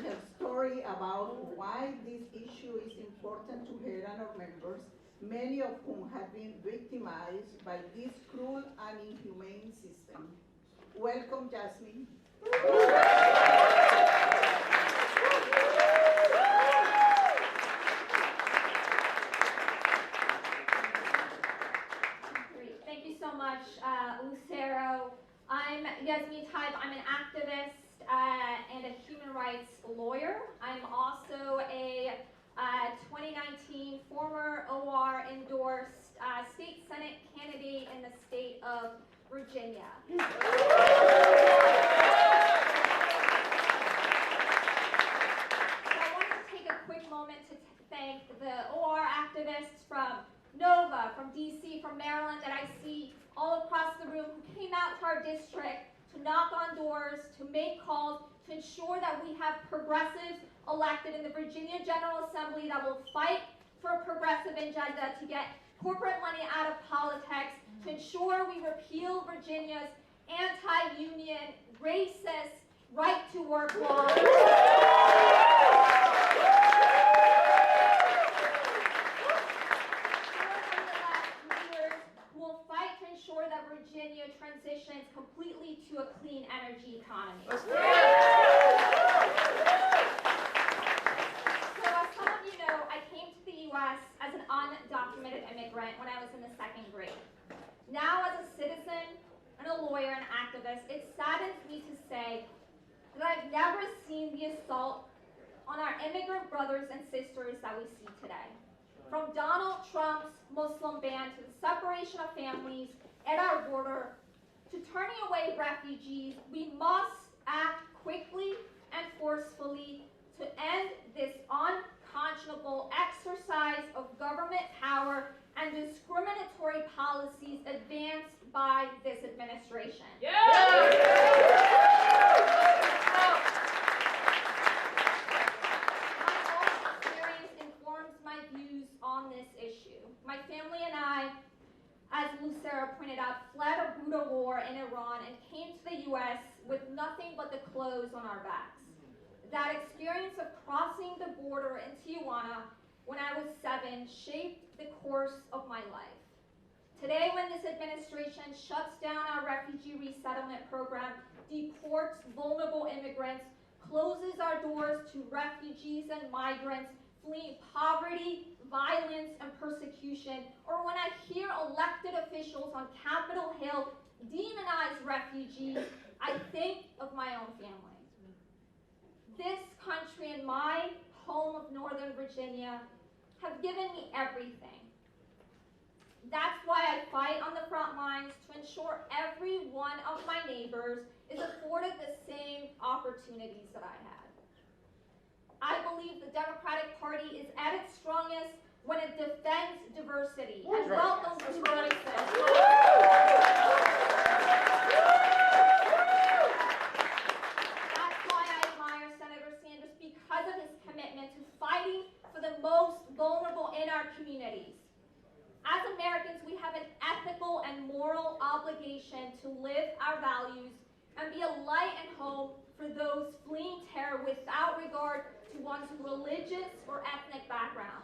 her story about why this issue is important to her and our members, many of whom have been victimized by this cruel and inhumane system. Welcome, Jasmine. Great. Thank you so much, Lucero. I'm Yasmin Taib. I'm an activist and a human rights lawyer. I'm also a 2019 former OR endorsed state senate candidate in the state of Virginia. So I wanted to take a quick moment to thank the OR activists from Nova, from DC, from Maryland that I see all across the room who came out to our district to knock on doors, to make calls, to ensure that we have progressives elected in the Virginia General Assembly that will fight for a progressive agenda to get corporate money out of politics, to ensure we repeal Virginia's anti-union, racist, right-to-work law. Who will fight to ensure that Virginia transitions completely to a clean energy economy. So as some of you know, I came to the U.S. as an undocumented immigrant when I was in the 2nd grade. Now, as a citizen and a lawyer and activist, it saddens me to say that I've never seen the assault on our immigrant brothers and sisters that we see today. From Donald Trump's Muslim ban to the separation of families at our border to turning away refugees, we must act quickly and forcefully to end this unconscionable exercise of government power and discriminatory policies advanced by this administration. On this issue. My family and I, as Lucera pointed out, fled a brutal war in Iran and came to the U.S. with nothing but the clothes on our backs. That experience of crossing the border in Tijuana when I was 7 shaped the course of my life. Today, when this administration shuts down our refugee resettlement program, deports vulnerable immigrants, closes our doors to refugees and migrants fleeing poverty, violence, and persecution, or when I hear elected officials on Capitol Hill demonize refugees, I think of my own family. This country and my home of Northern Virginia have given me everything. That's why I fight on the front lines to ensure every one of my neighbors is afforded the same opportunities that I had. I believe the Democratic Party is at its strongest when it defends diversity and welcomes choices. That's why I admire Senator Sanders, because of his commitment to fighting for the most vulnerable in our communities. As Americans, we have an ethical and moral obligation to live our values and be a light and hope for those fleeing terror without regard to one's religious or ethnic background.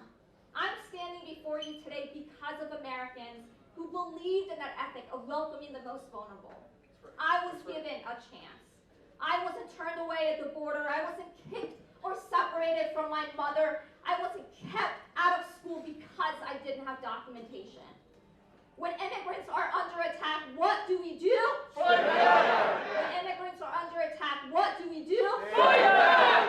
I'm standing before you today because of Americans who believed in that ethic of welcoming the most vulnerable. I was given a chance. I wasn't turned away at the border. I wasn't kicked or separated from my mother. I wasn't kept out of school because I didn't have documentation. When immigrants are under attack, what do we do? Fight back! When immigrants are under attack, what do we do? Fight back!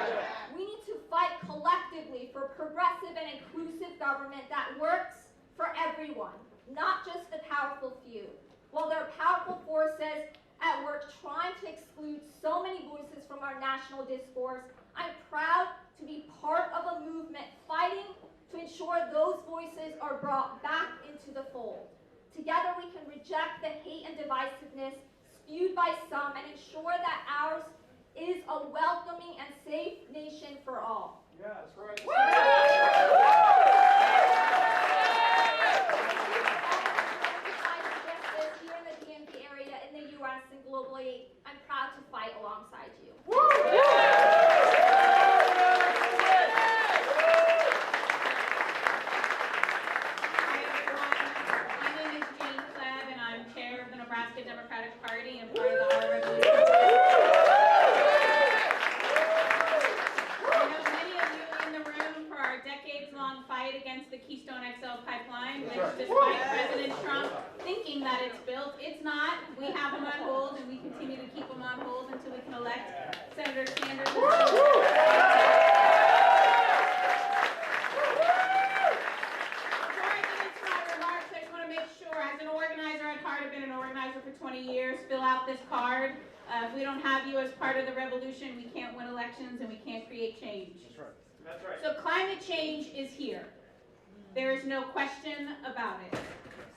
We need to fight collectively for progressive and inclusive government that works for everyone, not just the powerful few. While there are powerful forces at work trying to exclude so many voices from our national discourse, I'm proud to be part of a movement fighting to ensure those voices are brought back into the fold. Together we can reject the hate and divisiveness spewed by some and ensure that ours is a welcoming and safe nation for all. Yeah, that's right. Here in the DMV area, in the U.S. and globally, I'm proud to fight alongside you. Democratic Party and part of the Our Revolution. I know many of you in the room for our decades-long fight against the Keystone XL pipeline, which despite President Trump thinking that it's built, it's not. We have them on hold, and we continue to keep them on hold until we can elect Senator Sanders. For 20 years, fill out this card. If we don't have you as part of the revolution, we can't win elections and we can't create change. That's right. That's right. So climate change is here. There is no question about it.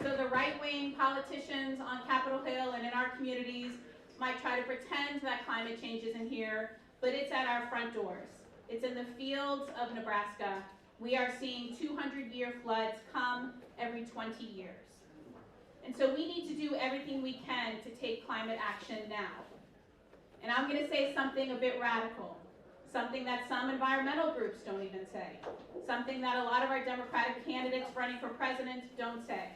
So the right-wing politicians on Capitol Hill and in our communities might try to pretend that climate change isn't here, but it's at our front doors. It's in the fields of Nebraska. We are seeing 200-year floods come every 20 years. And so we need to do everything we can to take climate action now. And I'm going to say something a bit radical, something that some environmental groups don't even say, something that a lot of our Democratic candidates running for president don't say.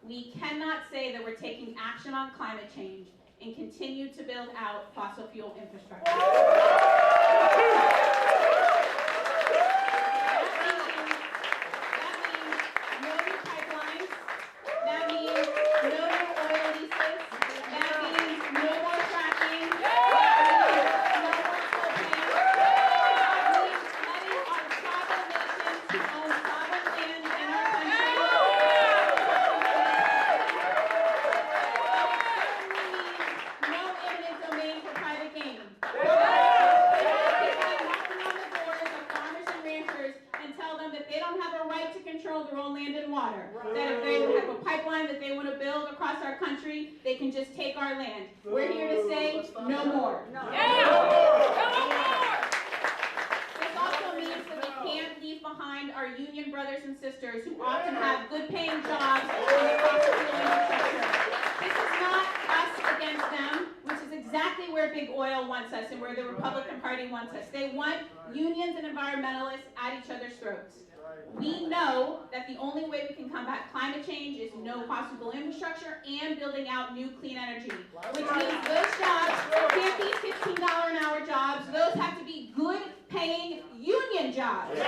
We cannot say that we're taking action on climate change and continue to build out fossil fuel infrastructure. That means no new pipelines. That means no stand. We're here to say no more. This also means that we can't leave behind our union brothers and sisters who often have good paying jobs in the fossil fuel infrastructure. This is not us against them, which is exactly where big oil wants us and where the Republican Party wants us. They want unions and environmentalists at each other's throats. We know that the only way we can combat climate change is no fossil fuel infrastructure and building out new clean energy, which means those jobs can't be $15 an hour jobs. Those have to be good paying union jobs.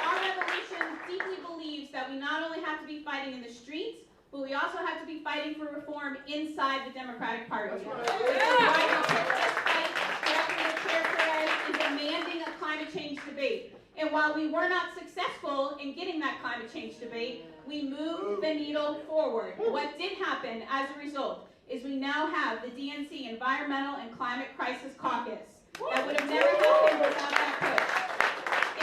Our revolution deeply believes that we not only have to be fighting in the streets, but we also have to be fighting for reform inside the Democratic Party. Why we took this fight directly to Chair Perez in demanding a climate change debate. And while we were not successful in getting that climate change debate, we moved the needle forward. What did happen as a result is we now have the DNC Environmental and Climate Crisis Caucus. That would have never happened without that push.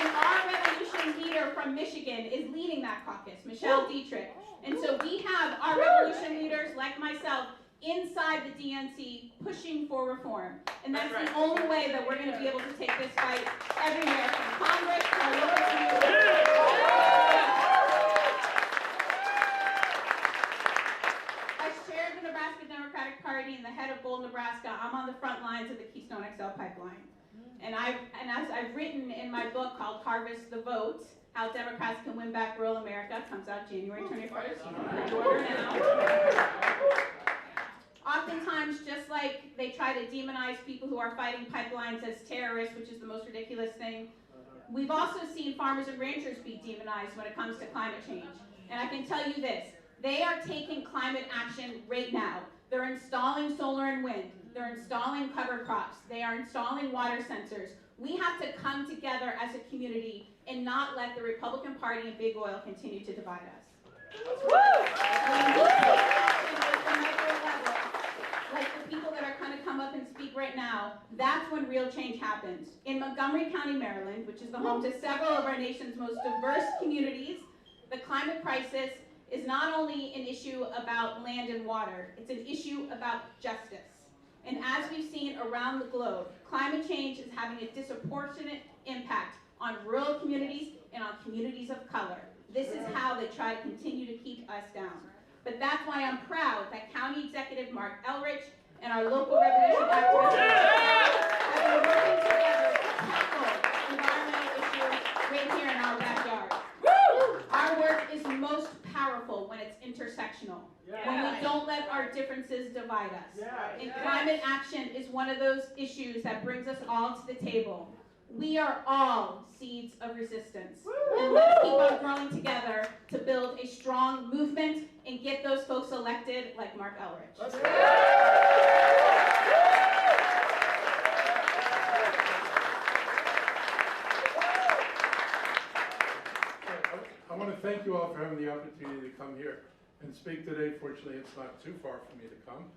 And our revolution leader from Michigan is leading that caucus, Michelle Dietrich. And so we have our revolution leaders, like myself, inside the DNC pushing for reform. And that's the only way that we're going to be able to take this fight everywhere, from Congress to our local communities. As chair of the Nebraska Democratic Party and the head of Bold, Nebraska, I'm on the front lines of the Keystone XL pipeline. And as I've written in my book called Harvest the Vote, How Democrats Can Win Back Rural America, comes out January 21st. You can pre-order now. Oftentimes, just like they try to demonize people who are fighting pipelines as terrorists, which is the most ridiculous thing, we've also seen farmers and ranchers be demonized when it comes to climate change. And I can tell you this, they are taking climate action right now. They're installing solar and wind. They're installing cover crops. They are installing water sensors. We have to come together as a community and not let the Republican Party and big oil continue to divide us. Like the people that are going to come up and speak right now, that's when real change happens. In Montgomery County, Maryland, which is the home to several of our nation's most diverse communities, the climate crisis is not only an issue about land and water, it's an issue about justice. And as we've seen around the globe, climate change is having a disproportionate impact on rural communities and on communities of color. This is how they try to continue to keep us down. But that's why I'm proud that County Executive Mark Elrich and our local revolution activists have been working together to tackle environmental issues right here in our backyard. Our work is most powerful when it's intersectional, when we don't let our differences divide us. And climate action is one of those issues that brings us all to the table. We are all seeds of resistance. And let's keep on growing together to build a strong movement and get those folks elected like Mark Elrich. I want to thank you all for having the opportunity to come here and speak today. Fortunately, it's not too far for me to come.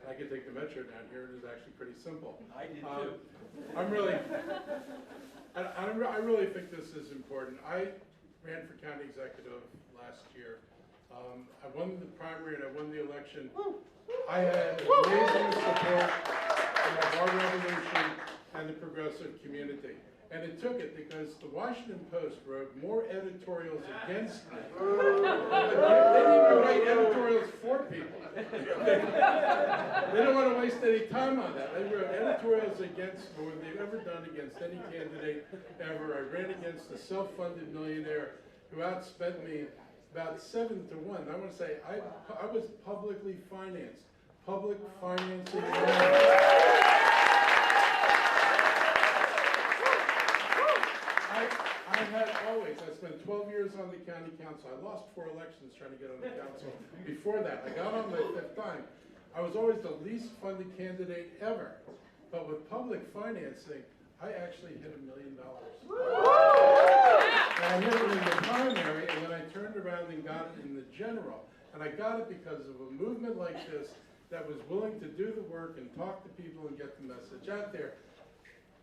I can take the metro down here, and it's actually pretty simple. I did too. I really think this is important. I ran for county executive last year. I won the primary and I won the election. I had amazing support from the Bar Revolution and the progressive community. And it took it because the Washington Post wrote more editorials against me. They didn't even write editorials for people. They don't want to waste any time on that. They wrote editorials against more than they've ever done against any candidate ever. I ran against a self-funded millionaire who outspent me about 7-1. I want to say I was publicly financed. Public financing. I spent 12 years on the county council. I lost 4 elections trying to get on the council. Before that, I got on my 5th time. I was always the least funded candidate ever. But with public financing, I actually hit $1 million. And I hit it in the primary, and then I turned around and got it in the general. And I got it because of a movement like this that was willing to do the work and talk to people and get the message out there.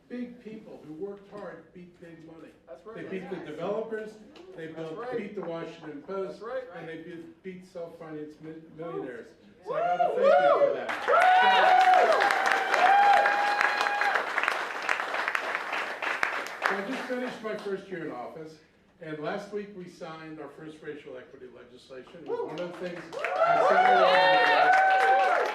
big people who worked hard beat big money. That's right. They beat the developers, they right. beat the Washington Post, That's right. and they beat self-financed millionaires. So I gotta thank you for that. So I just finished my first year in office, and last week we signed our first racial equity legislation. It was one of the things I said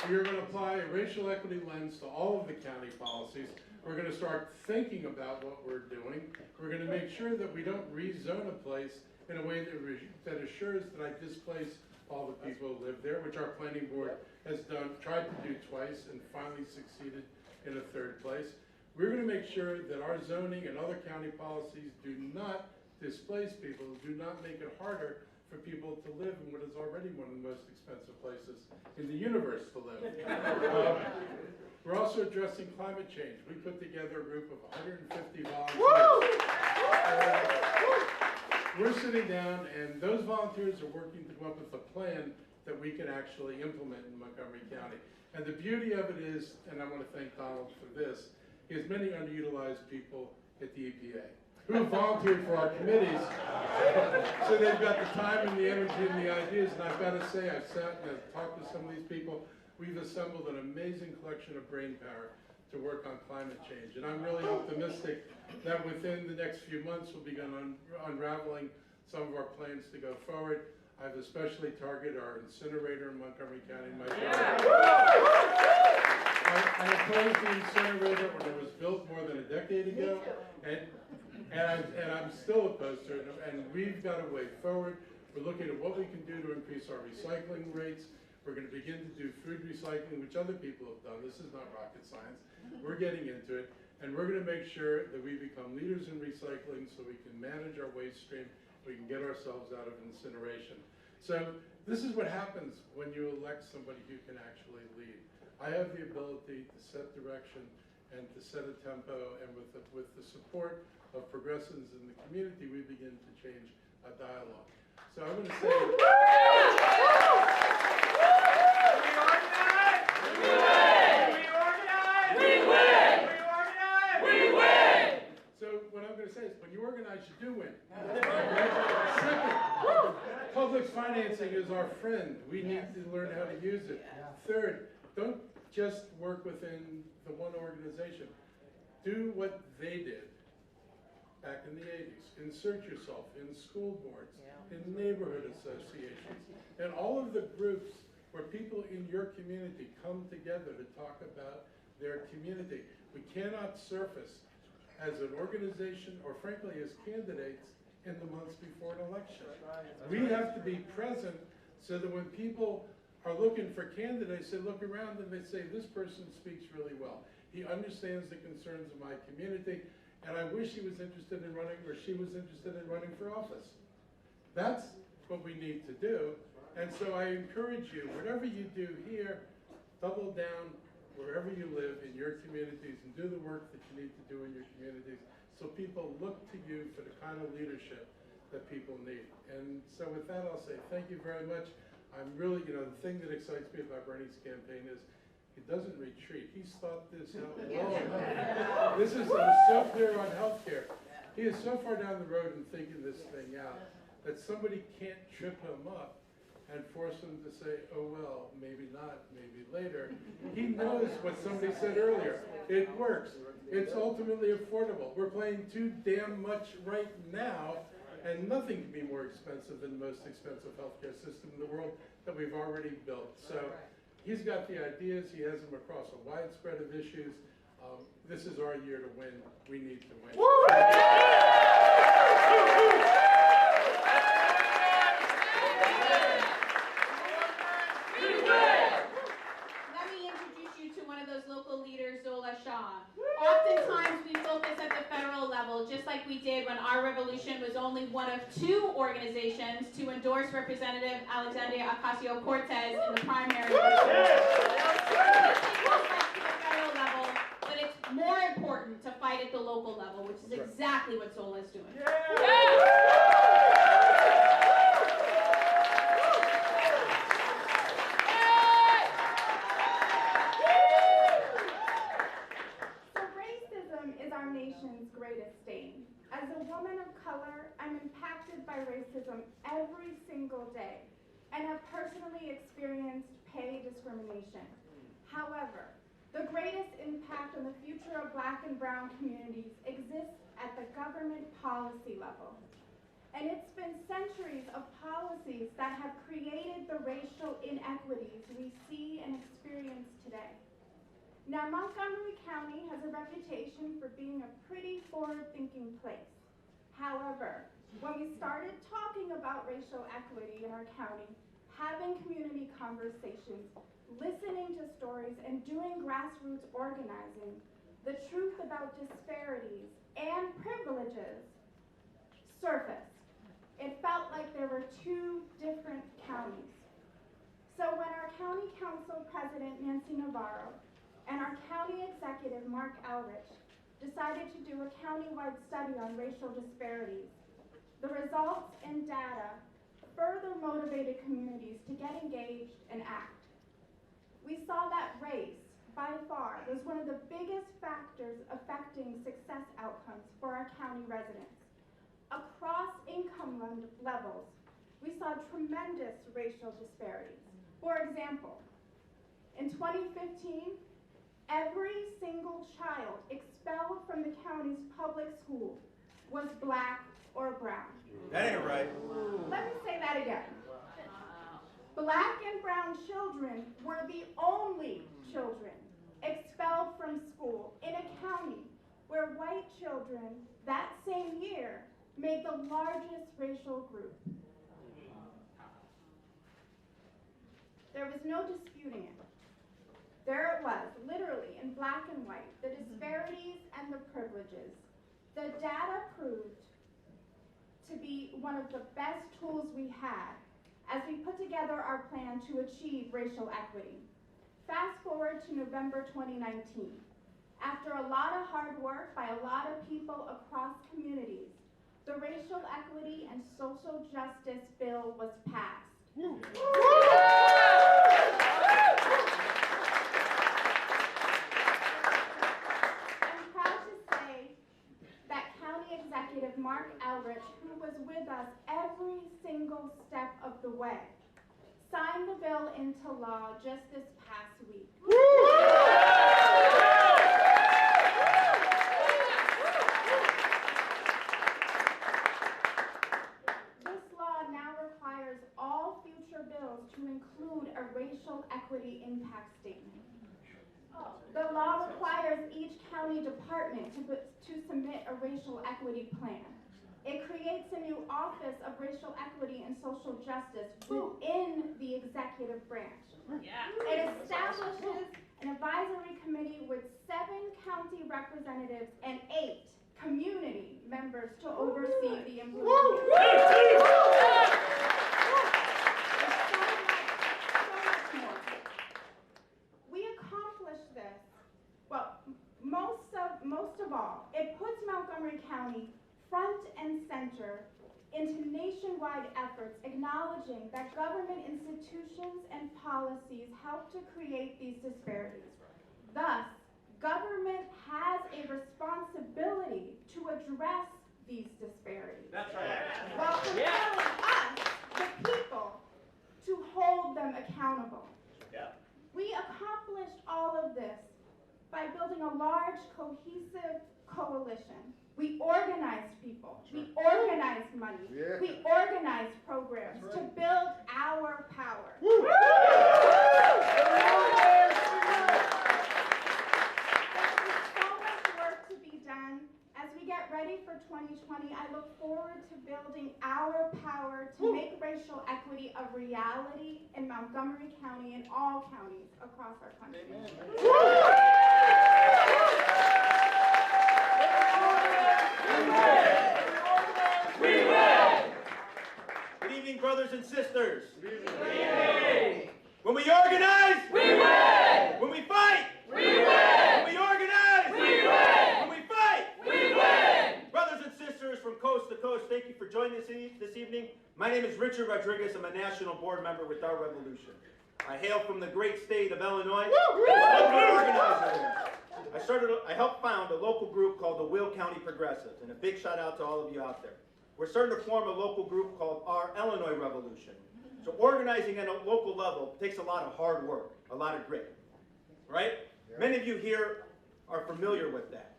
we are going to apply a racial equity lens to all of the county policies. We're going to start thinking about what we're doing. We're going to make sure that we don't rezone a place in a way that assures that I displace all the people who live there, which our planning board has tried to do twice and finally succeeded in a third place. We're going to make sure that our zoning and other county policies do not displace people, do not make it harder for people to live in what is already one of the most expensive places in the universe to live. We're also addressing climate change. We put together a group of 150 volunteers. We're sitting down, and those volunteers are working to come up with a plan that we can actually implement in Montgomery County. And the beauty of it is, and I want to thank Donald for this, is many underutilized people at the EPA who have volunteered for our committees. So they've got the time and the energy and the ideas, and I've got to say, I've sat and I've talked to some of these people. We've assembled an amazing collection of brain power to work on climate change. And I'm really optimistic that within the next few months we'll begin unraveling some of our plans to go forward. I've especially targeted our incinerator in Montgomery County. I opposed the incinerator when it was built more than a decade ago, and I'm still opposed to it, and we've got a way forward. We're looking at what we can do to increase our recycling rates. We're going to begin to do food recycling, which other people have done. This is not rocket science. We're getting into it, and we're going to make sure that we become leaders in recycling so we can manage our waste stream, we can get ourselves out of incineration. So this is what happens when you elect somebody who can actually lead. I have the ability to set direction and to set a tempo, and with the support of progressives in the community, we begin to change a dialogue. So I'm going to say, so what I'm going to say is, when you organize, you do win. Second, public financing is our friend. We need to learn how to use it. Third, don't just work within the one organization. Do what they did back in the 80s. Insert yourself in school boards, in neighborhood associations, and all of the groups where people in your community come together to talk about their community. We cannot surface as an organization or frankly as candidates in the months before an election. We have to be present so that when people are looking for candidates, they look around and they say, this person speaks really well. He understands the concerns of my community, and I wish he was interested in running, or she was interested in running for office. That's what we need to do. And so I encourage you, whatever you do here, double down wherever you live in your communities and do the work that you need to do in your communities so people look to you for the kind of leadership that people need. And so with that, I'll say thank you very much. I'm really, the thing that excites me about Bernie's campaign is he doesn't retreat. He's thought this out long. This is so clear on healthcare. He is so far down the road in thinking this thing out that somebody can't trip him up and force him to say, oh, well, maybe not, maybe later. He knows what somebody said earlier. It works. It's ultimately affordable. We're paying too damn much right now, and nothing can be more expensive than the most expensive healthcare system in the world that we've already built. So he's got the ideas. He has them across a wide spread of issues. This is our year to win. We need to win. Let me introduce you to one of those local leaders, Zola Shaw. Oftentimes we focus at the federal level, just like we did when our revolution was only one of 2 organizations to endorse Representative Alexandria Ocasio-Cortez in the primary. But it's more important to fight at the local level, which is exactly what Zola is doing. racism every single day and have personally experienced pay discrimination. However, the greatest impact on the future of Black and brown communities exists at the government policy level. And it's been centuries of policies that have created the racial inequities we see and experience today. Now, Montgomery County has a reputation for being a pretty forward-thinking place. However, when we started talking about racial equity in our county, having community conversations, listening to stories, and doing grassroots organizing, the truth about disparities and privileges surfaced. It felt like there were two different counties. So when our county council president, Nancy Navarro, and our county executive, Mark Elrich, decided to do a countywide study on racial disparities, the results and data further motivated communities to get engaged and act. We saw that race, by far, was one of the biggest factors affecting success outcomes for our county residents. Across income levels, we saw tremendous racial disparities. For example, in 2015, every single child expelled from the county's public school was Black or brown. That ain't right. Let me say that again. Black and brown children were the only children expelled from school in a county where white children that same year made the largest racial group. There was no disputing it. There it was, literally in black and white, the disparities and the privileges. The data proved to be one of the best tools we had as we put together our plan to achieve racial equity. Fast forward to November 2019. After a lot of hard work by a lot of people across communities, the Racial Equity and Social Justice Bill was passed. I'm proud to say that County Executive Mark Elrich, who was with us every single step of the way, signed the bill into law just this past week. All future bills to include a racial equity impact statement. The law requires each county department to submit a racial equity plan. It creates a new Office of Racial Equity and Social Justice within the executive branch. It establishes an advisory committee with 7 county representatives and 8 community members to oversee the implementation. Most of all, it puts Montgomery County front and center into nationwide efforts acknowledging that government institutions and policies help to create these disparities. Thus, government has a responsibility to address these disparities. That's right. While compelling us, the people, to hold them accountable. Yeah. We accomplished all of this by building a large, cohesive coalition. We organized people. We organized money. Yeah. We organized programs to build our power. There's so much work to be done. As we get ready for 2020, I look forward to building our power to make racial equity a reality in Montgomery County and all counties across our country. We win! Good evening, brothers and sisters. When we organize, we win! When we fight, we win! When we organize, we win! When we fight, we win! Brothers and sisters from coast to coast, thank you for joining us this evening. My name is Richard Rodriguez. I'm a national board member with Our Revolution. I hail from the great state of Illinois. I helped found a local group called the Will County Progressives, and a big shout out to all of you out there. we're starting to form a local group called our Illinois Revolution. So organizing at a local level takes a lot of hard work, a lot of grit, right? Yeah. Many of you here are familiar with that.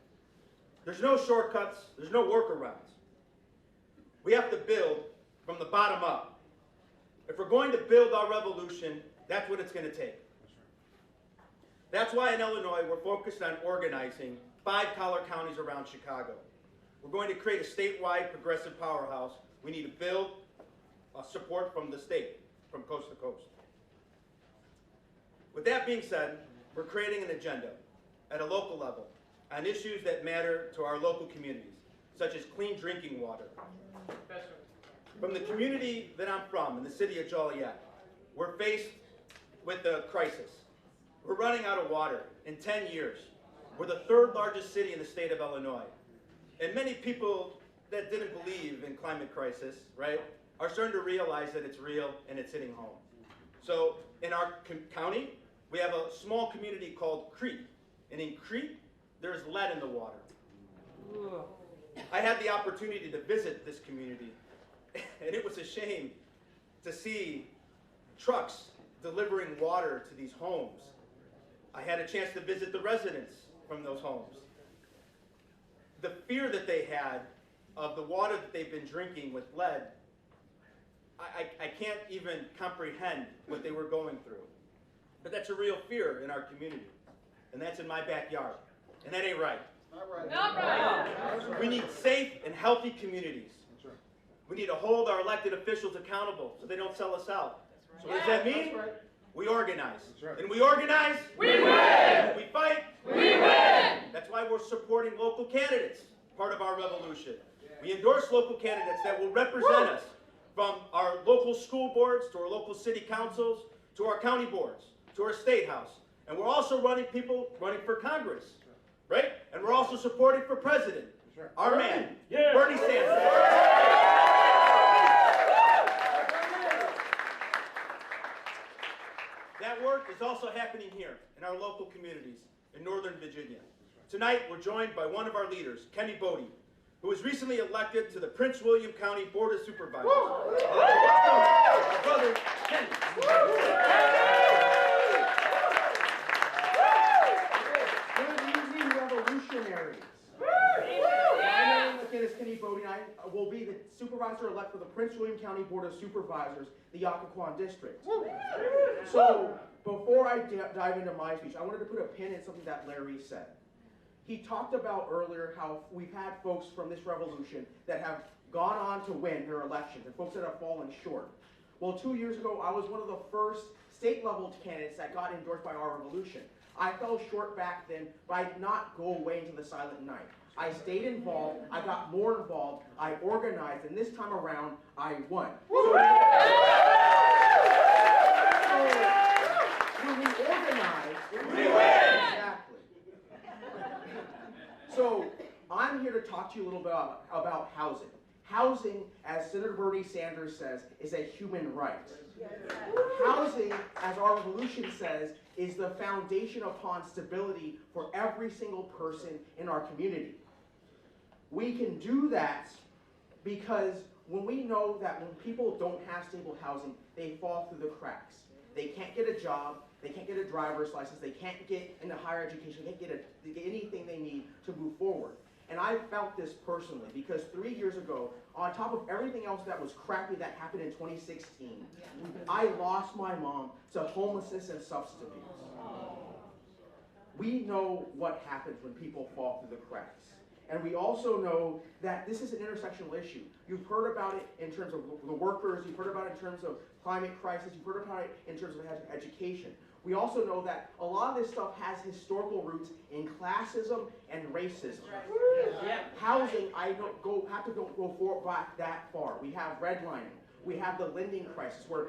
There's no shortcuts, there's no workarounds. We have to build from the bottom up. If we're going to build our revolution, that's what it's going to take. That's why in Illinois we're focused on organizing 5 collar counties around Chicago. We're going to create a statewide progressive powerhouse. We need to build support from the state, from coast to coast. With that being said, we're creating an agenda at a local level on issues that matter to our local communities, such as clean drinking water. From the community that I'm from, in the city of Joliet, we're faced with a crisis. We're running out of water in 10 years. We're the 3rd largest city in the state of Illinois. And many people that didn't believe in climate crisis, right, are starting to realize that it's real and it's hitting home. So in our county, we have a small community called Crete. And in Crete, there's lead in the water. I had the opportunity to visit this community, and it was a shame to see trucks delivering water to these homes. I had a chance to visit the residents from those homes. The fear that they had of the water that they've been drinking with lead, I can't even comprehend what they were going through. But that's a real fear in our community, and that's in my backyard, and that ain't right. Not right. Not right. We need safe and healthy communities. We need to hold our elected officials accountable so they don't sell us out. So what does that mean? We organize. And we organize. We win. We fight. We win. That's why we're supporting local candidates, part of our revolution. We endorse local candidates that will represent us, from our local school boards to our local city councils to our county boards to our state house. And we're also people running for Congress, right? And we're also supporting for president. Our man, Bernie Sanders. That work is also happening here in our local communities in Northern Virginia. Tonight, we're joined by one of our leaders, Kenny Bodie, who was recently elected to the Prince William County Board of Supervisors. Our brother, Kenny. Good evening, revolutionaries. My name is Kenny Bodie, and I will be the supervisor-elect for the Prince William County Board of Supervisors, the Occoquan District. So, before I dive into my speech, I wanted to put a pin in something that Larry said. He talked about earlier how we've had folks from this revolution that have gone on to win their elections, and folks that have fallen short. Well, 2 years ago, I was one of the first state-level candidates that got endorsed by our revolution. I fell short back then, but I did not go away into the silent night. I stayed involved, I got more involved, I organized, and this time around, I won. So when we organize, we win! Exactly. So, I'm here to talk to you a little bit about housing. Housing, as Senator Bernie Sanders says, is a human right. Housing, as our revolution says, is the foundation upon stability for every single person in our community. We can do that because when we know that when people don't have stable housing, they fall through the cracks. They can't get a job, they can't get a driver's license, they can't get into higher education, they can't get anything they need to move forward. And I felt this personally because 3 years ago, on top of everything else that was crappy that happened in 2016, I lost my mom to homelessness and substance abuse. We know what happens when people fall through the cracks. And we also know that this is an intersectional issue. You've heard about it in terms of the workers, you've heard about it in terms of climate crisis, you've heard about it in terms of education. We also know that a lot of this stuff has historical roots in classism and racism. Housing, I don't have to go back that far. We have redlining. We have the lending crisis where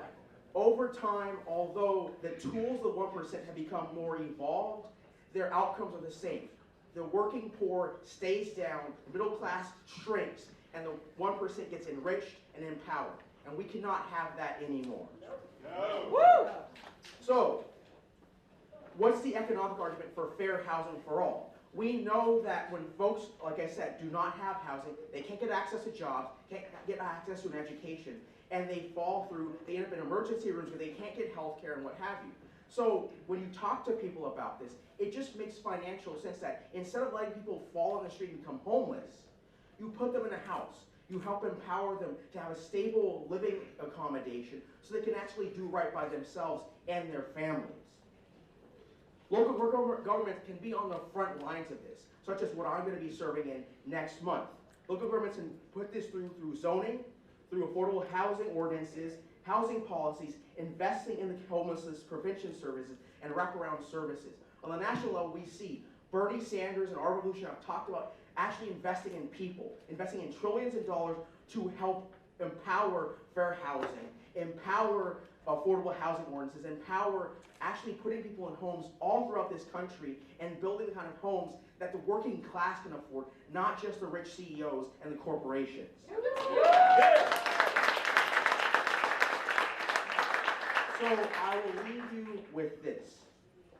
over time, although the tools of the 1% have become more evolved, their outcomes are the same. The working poor stays down, the middle class shrinks, and the 1% gets enriched and empowered. And we cannot have that anymore. So, what's the economic argument for fair housing for all? We know that when folks, like I said, do not have housing, they can't get access to jobs, can't get access to an education, and they fall through, they end up in emergency rooms where they can't get health care and what have you. So when you talk to people about this, it just makes financial sense that instead of letting people fall on the street and become homeless, you put them in a house. You help empower them to have a stable living accommodation so they can actually do right by themselves and their families. Local governments can be on the front lines of this, such as what I'm going to be serving in next month. Local governments can put this through zoning, through affordable housing ordinances, housing policies, investing in the homelessness prevention services, and wraparound services. On the national level, we see Bernie Sanders and our revolution have talked about actually investing in people, investing in trillions of dollars to help empower fair housing, empower affordable housing ordinances, empower actually putting people in homes all throughout this country and building the kind of homes that the working class can afford, not just the rich CEOs and the corporations. So I will leave you with this.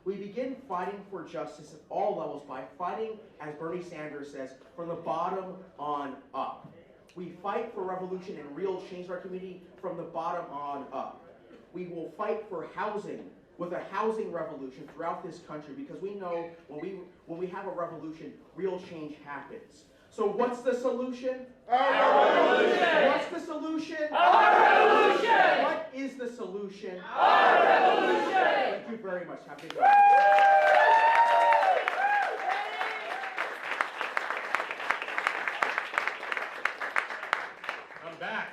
We begin fighting for justice at all levels by fighting, as Bernie Sanders says, from the bottom on up. We fight for revolution and real change in our community from the bottom on up. We will fight for housing with a housing revolution throughout this country because we know when we have a revolution, real change happens. So what's the solution? Our revolution! What's the solution? Our revolution! What is the solution? Our revolution! Thank you very much. Have a good day. I'm back.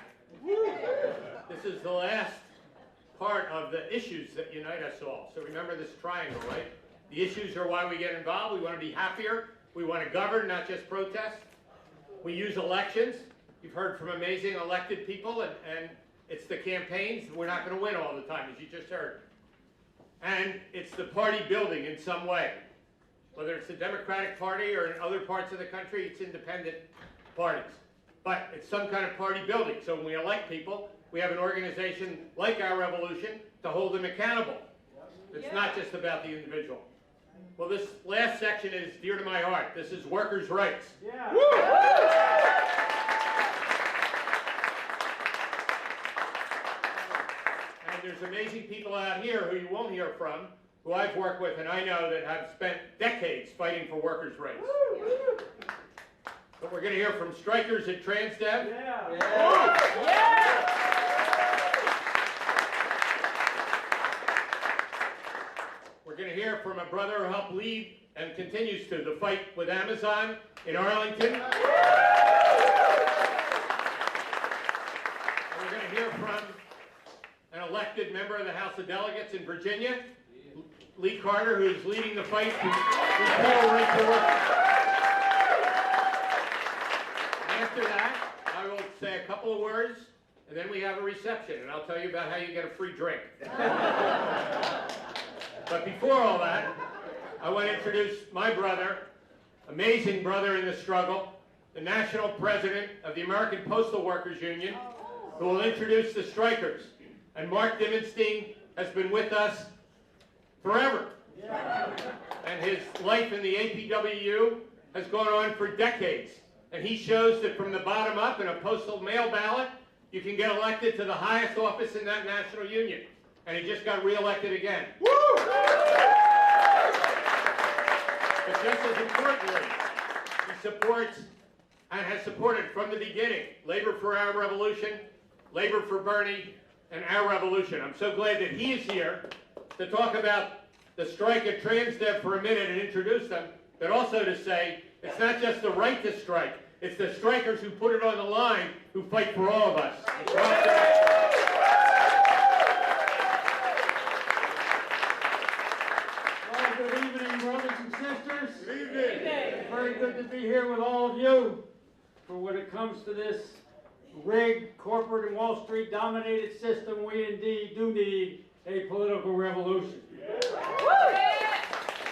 This is the last part of the issues that unite us all. So remember this triangle, right? The issues are why we get involved. We want to be happier. We want to govern, not just protest. We use elections. You've heard from amazing elected people, and it's the campaigns. We're not going to win all the time, as you just heard. And it's the party building in some way. Whether it's the Democratic Party or in other parts of the country, it's independent parties. But it's some kind of party building. So when we elect people, we have an organization like our revolution to hold them accountable. It's not just about the individual. Well, this last section is dear to my heart. This is workers' rights. Yeah. And there's amazing people out here who you won't hear from, who I've worked with and I know that have spent decades fighting for workers' rights. But we're going to hear from strikers at TransDev. Yeah. Yeah. We're going to hear from a brother who helped lead and continues to the fight with Amazon in Arlington. And we're going to hear from an elected member of the House of Delegates in Virginia, Lee Carter, who is leading the fight to restore right to work. After that, I will say a couple of words, and then we have a reception, and I'll tell you about how you get a free drink. But before all that, I want to introduce my brother, amazing brother in the struggle, the national president of the American Postal Workers Union, who will introduce the strikers. And Mark Dimenstein has been with us forever. And his life in the APWU has gone on for decades. And he shows that from the bottom up in a postal mail ballot, you can get elected to the highest office in that national union. And he just got reelected again. Woo! But just as importantly, he supports and has supported from the beginning Labor for Our Revolution, Labor for Bernie, and Our Revolution. I'm so glad that he is here to talk about the strike at TransDev for a minute and introduce them, but also to say it's not just the right to strike, it's the strikers who put it on the line who fight for all of us. Well, good evening, brothers and sisters. Good evening. Very good to be here with all of you. For when it comes to this rigged, corporate and Wall Street dominated system, we indeed do need a political revolution.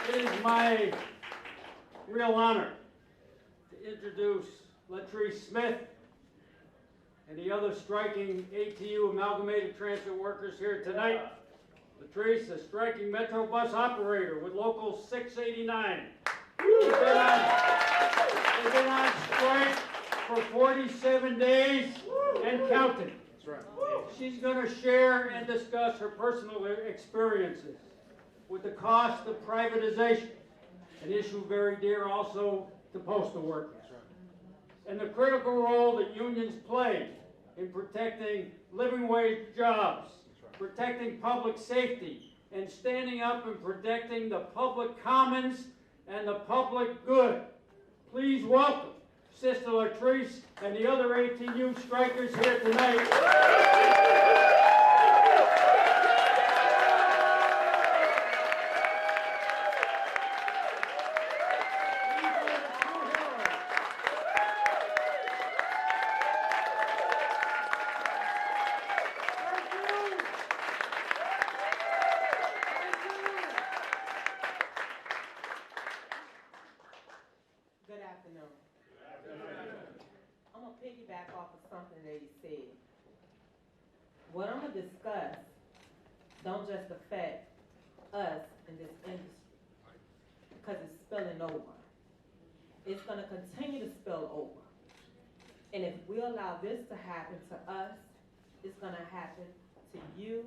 It is my real honor to introduce Latrice Smith and the other striking ATU Amalgamated Transit workers here tonight. Latrice, a striking Metro bus operator with Local 689. They've been on strike for 47 days and counting. That's right. She's going to share and discuss her personal experiences with the cost of privatization, an issue very dear also to postal workers, and the critical role that unions play in protecting living wage jobs, protecting public safety, and standing up and protecting the public commons and the public good. Please welcome Sister Latrice and the other ATU strikers here tonight. Good afternoon. I'm gonna piggyback off of something that he said. What I'm gonna discuss don't just affect us in this industry, because it's spilling over. It's gonna continue to spill over. And if we allow this to happen to us, it's gonna happen to you,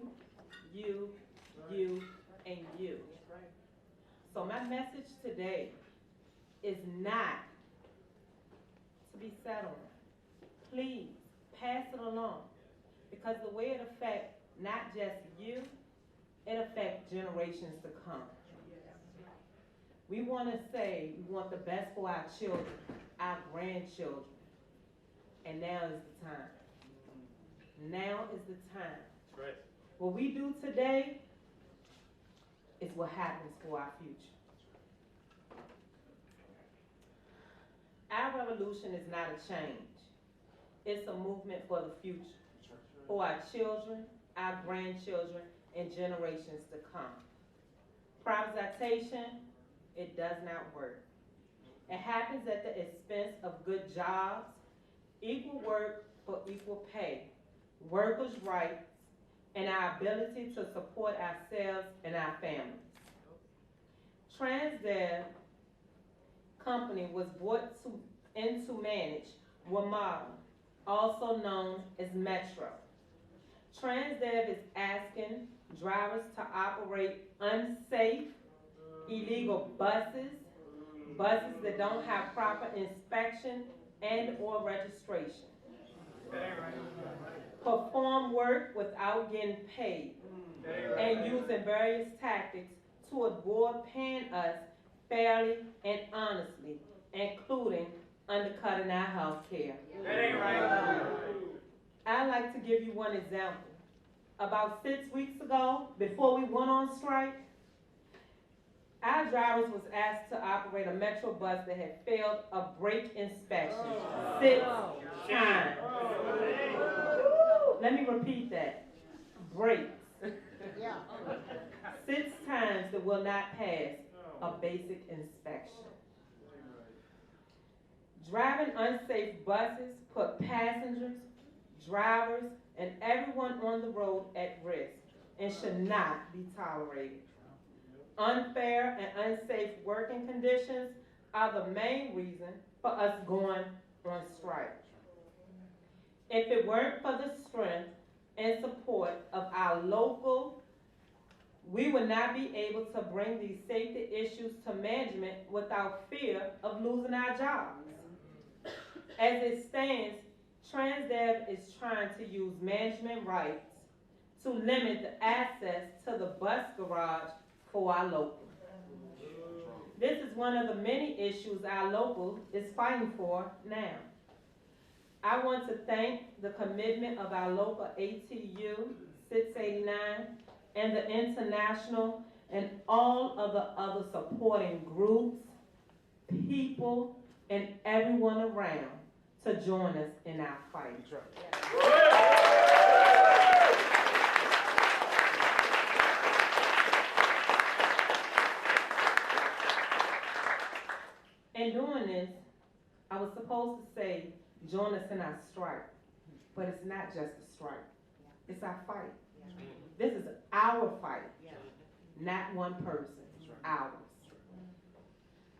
and you. So my message today is not to be settled. Please pass it along, because the way it affects not just you, it affects generations to come. We want to say we want the best for our children, our grandchildren, and now is the time. Now is the time. That's right. What we do today is what happens for our future. Our revolution is not a change. It's a movement for the future, for our children, our grandchildren, and generations to come. Privatization, it does not work. It happens at the expense of good jobs, equal work for equal pay, workers' rights, and our ability to support ourselves and our families. Transdev company was brought in to manage WMATA, also known as Metro. Transdev is asking drivers to operate unsafe, illegal buses that don't have proper inspection and or registration. Perform work without getting paid and using various tactics to avoid paying us fairly and honestly, including undercutting our health care. That ain't right. I'd like to give you one example. About 6 weeks ago, before we went on strike, our drivers was asked to operate a Metro bus that had failed a brake inspection 6 times. Let me repeat that. Brakes. 6 times that will not pass a basic inspection. Driving unsafe buses put passengers, drivers, and everyone on the road at risk and should not be tolerated. Unfair and unsafe working conditions are the main reason for us going on strike. If it weren't for the strength and support of our local, we would not be able to bring these safety issues to management without fear of losing our jobs. As it stands, Transdev is trying to use management rights to limit the access to the bus garage for our local. This is one of the many issues our local is fighting for now. I want to thank the commitment of our local ATU 689 and the international and all of the other supporting groups, people, and everyone around to join us in our fight. That's right. In doing this, I was supposed to say, join us in our strike, but it's not just a strike. It's our fight. This is our fight, not one person, ours.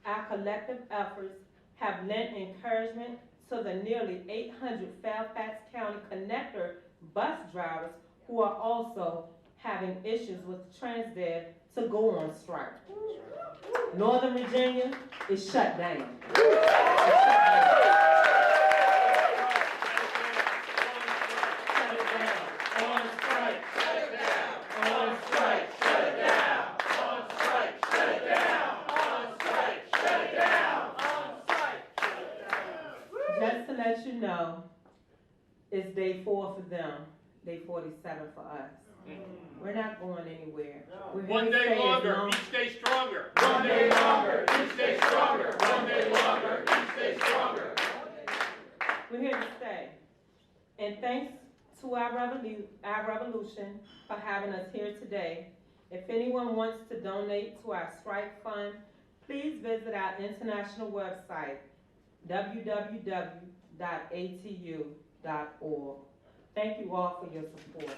our collective efforts have lent encouragement to the nearly 800 Fairfax County connector bus drivers who are also having issues with TransDev to go on strike. Northern Virginia is shut down. Just to let you know, it's day 4 for them, day 47 for us. We're not going anywhere. We're here One to day stay as longer, long- each day stronger. One day longer, each day stronger. One day longer, each day stronger. We're here to stay. And thanks to our revolution for having us here today. If anyone wants to donate to our strike fund, please visit our international website, www.atu.org. Thank you all for your support.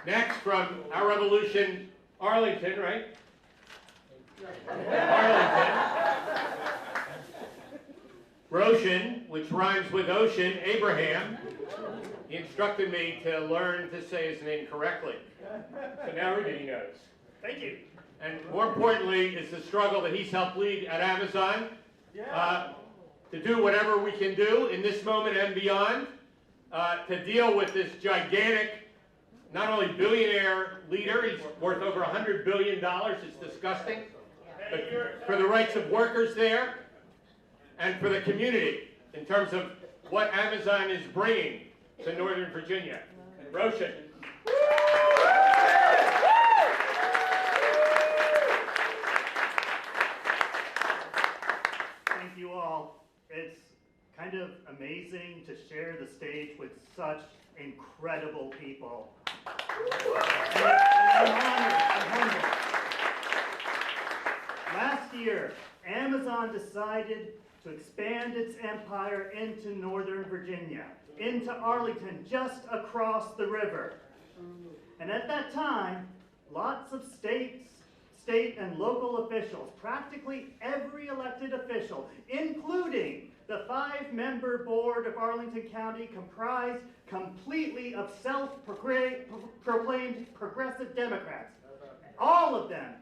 Next, from our revolution, Arlington, right? Arlington. Roshan, which rhymes with ocean, Abraham. He instructed me to learn to say his name correctly. So now everybody knows. Thank you. And more importantly, is the struggle that he's helped lead at Amazon to do whatever we can do in this moment and beyond to deal with this gigantic, not only billionaire leader, he's worth over $100 billion, it's disgusting, but for the rights of workers there and for the community in terms of what Amazon is bringing to Northern Virginia. Roshan. Thank you all. It's kind of amazing to share the stage with such incredible people. And I'm honored and humbled. Last year, Amazon decided to expand its empire into Northern Virginia, into Arlington, just across the river. And at that time, lots of state and local officials, practically every elected official, including the 5-member board of Arlington County, comprised completely of self-proclaimed progressive Democrats. All of them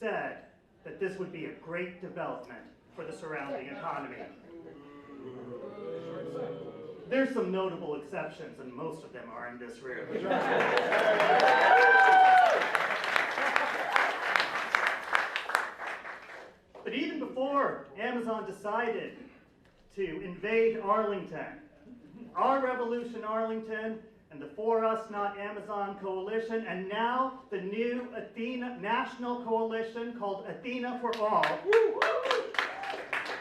said that this would be a great development for the surrounding economy. There's some notable exceptions, and most of them are in this room. But even before Amazon decided to invade Arlington, our Revolution Arlington and the For Us Not Amazon Coalition, and now the new Athena National Coalition called Athena for All,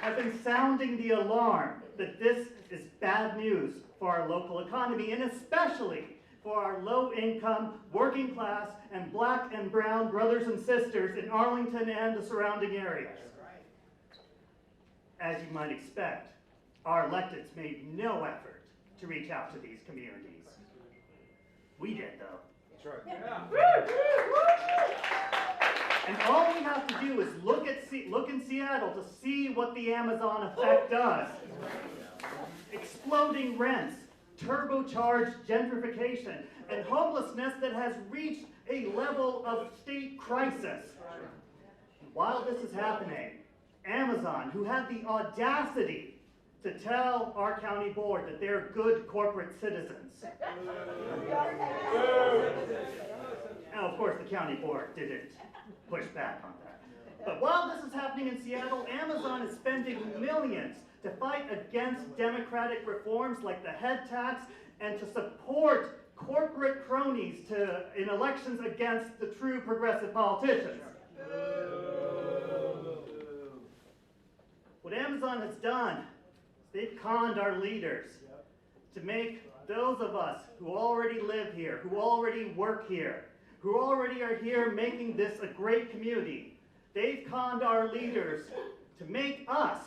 have been sounding the alarm that this is bad news for our local economy, and especially for our low-income, working class, and black and brown brothers and sisters in Arlington and the surrounding areas. As you might expect, our electeds made no effort to reach out to these communities. We did, though. That's right. And all we have to do is look in Seattle to see what the Amazon effect does. Exploding rents, turbocharged gentrification, and homelessness that has reached a level of state crisis. While this is happening, Amazon, who had the audacity to tell our county board that they're good corporate citizens. Now, of course, the county board didn't push back on that. But while this is happening in Seattle, Amazon is spending millions to fight against democratic reforms like the head tax and to support corporate cronies in elections against the true progressive politicians. What Amazon has done is they've conned our leaders to make those of us who already live here, who already work here, who already are here making this a great community, they've conned our leaders to make us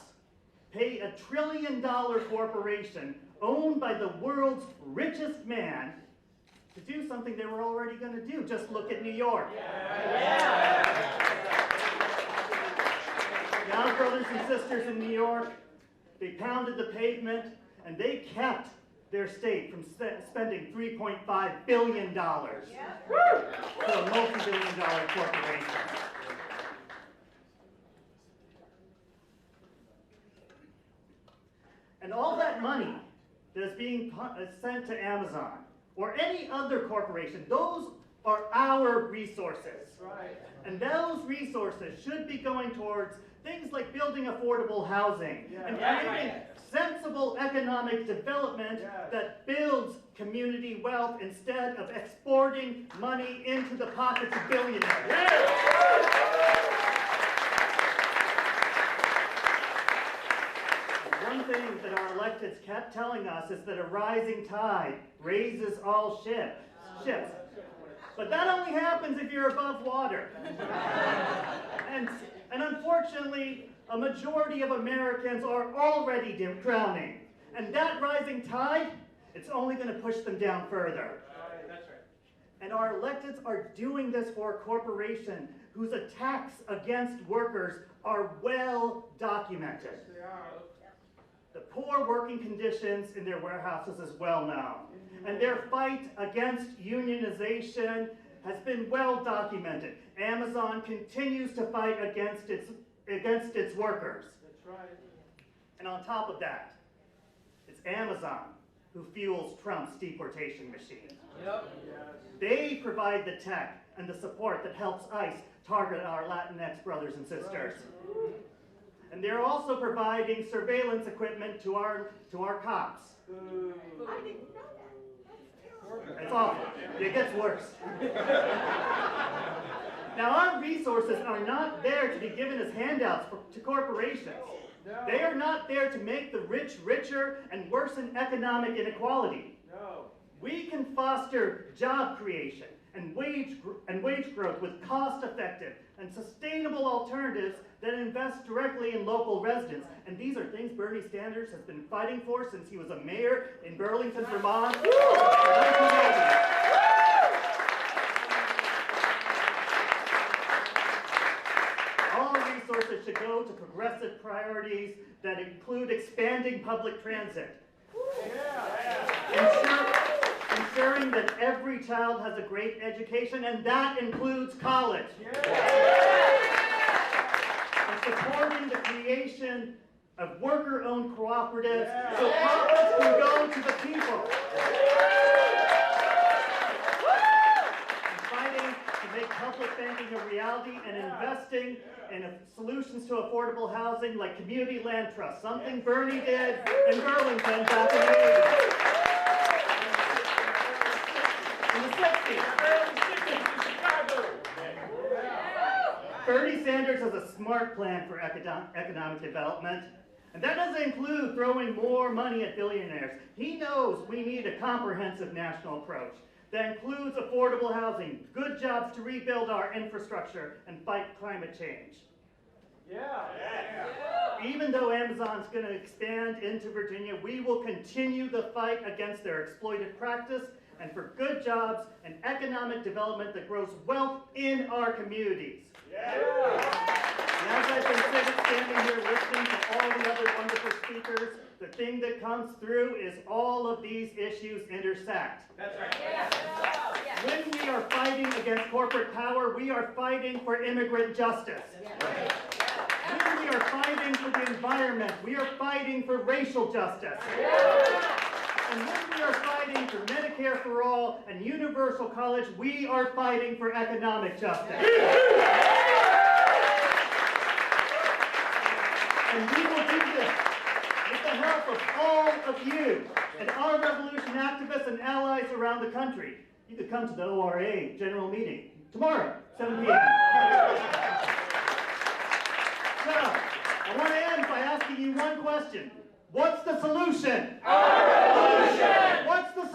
pay $1 trillion corporation owned by the world's richest man to do something they were already going to do. Just look at New York. Now, brothers and sisters in New York, they pounded the pavement and they kept their state from spending $3.5 billion to a multi-billion-dollar corporation. And all that money that is being sent to Amazon or any other corporation, those are our resources. And those resources should be going towards things like building affordable housing and creating sensible economic development that builds community wealth instead of exporting money into the pockets of billionaires. One thing that our electeds kept telling us is that a rising tide raises all ships. But that only happens if you're above water. And unfortunately, a majority of Americans are already drowning. And that rising tide, it's only going to push them down further. That's right. And our electeds are doing this for a corporation whose attacks against workers are well documented. The poor working conditions in their warehouses is well known. And their fight against unionization has been well documented. Amazon continues to fight against its workers. That's right. And on top of that, it's Amazon who fuels Trump's deportation machine. They provide the tech and the support that helps ICE target our Latinx brothers and sisters. And they're also providing surveillance equipment to our cops. I didn't know that. It's awful. It gets worse. Now, our resources are not there to be given as handouts to corporations. They are not there to make the rich richer and worsen economic inequality. We can foster job creation and wage growth with cost-effective and sustainable alternatives that invest directly in local residents. And these are things Bernie Sanders has been fighting for since he was a mayor in Burlington, Vermont. All resources should go to progressive priorities that include expanding public transit, ensuring that every child has a great education, and that includes college. And supporting the creation of worker-owned cooperatives so profits can go to the people. And fighting to make public banking a reality and investing in solutions to affordable housing like community land trust, something Bernie did in Burlington back in the 80s. In the 60s. Bernie Sanders has a smart plan for economic development, and that doesn't include throwing more money at billionaires. He knows we need a comprehensive national approach that includes affordable housing, good jobs to rebuild our infrastructure, and fight climate change. Even though Amazon's going to expand into Virginia, we will continue the fight against their exploitive practice and for good jobs and economic development that grows wealth in our communities. And as I've been standing here listening to all the other wonderful speakers, the thing that comes through is all of these issues intersect. That's right. When we are fighting against corporate power, we are fighting for immigrant justice. When we are fighting for the environment, we are fighting for racial justice. And when we are fighting for Medicare for all and universal college, we are fighting for economic justice. And we will do this with the help of all of you and our revolution activists and allies around the country. You could come to the ORA general meeting tomorrow, 7 p.m. So, I want to end by asking you one question. What's the solution? Our revolution! What's the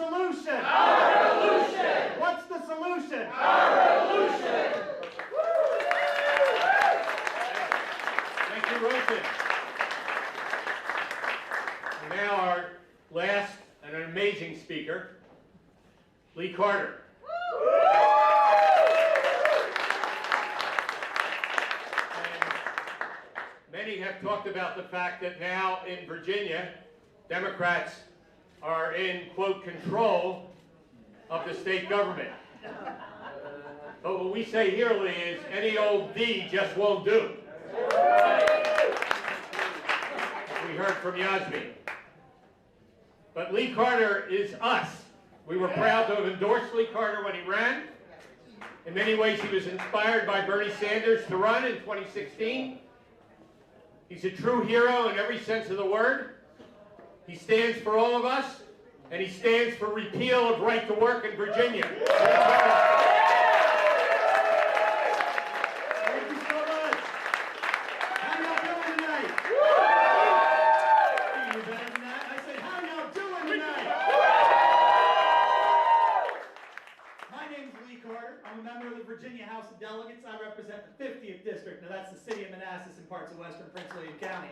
now our last and an amazing speaker, Lee Carter. Many have talked about the fact that now in Virginia, Democrats are in, quote, control of the state government. But what we say here, Lee, is any old D just won't do. We heard from Yasmin. But Lee Carter is us. We were proud to have endorsed Lee Carter when he ran. In many ways, he was inspired by Bernie Sanders to run in 2016. He's a true hero in every sense of the word. He stands for all of us, and he stands for repeal of right to work in Virginia. Thank you so much. How y'all doing tonight? You better than that. I said, how y'all doing tonight? My name's Lee Carter. I'm a member of the Virginia House of Delegates. I represent the 50th District. Now that's the city of Manassas and parts of western Prince William County.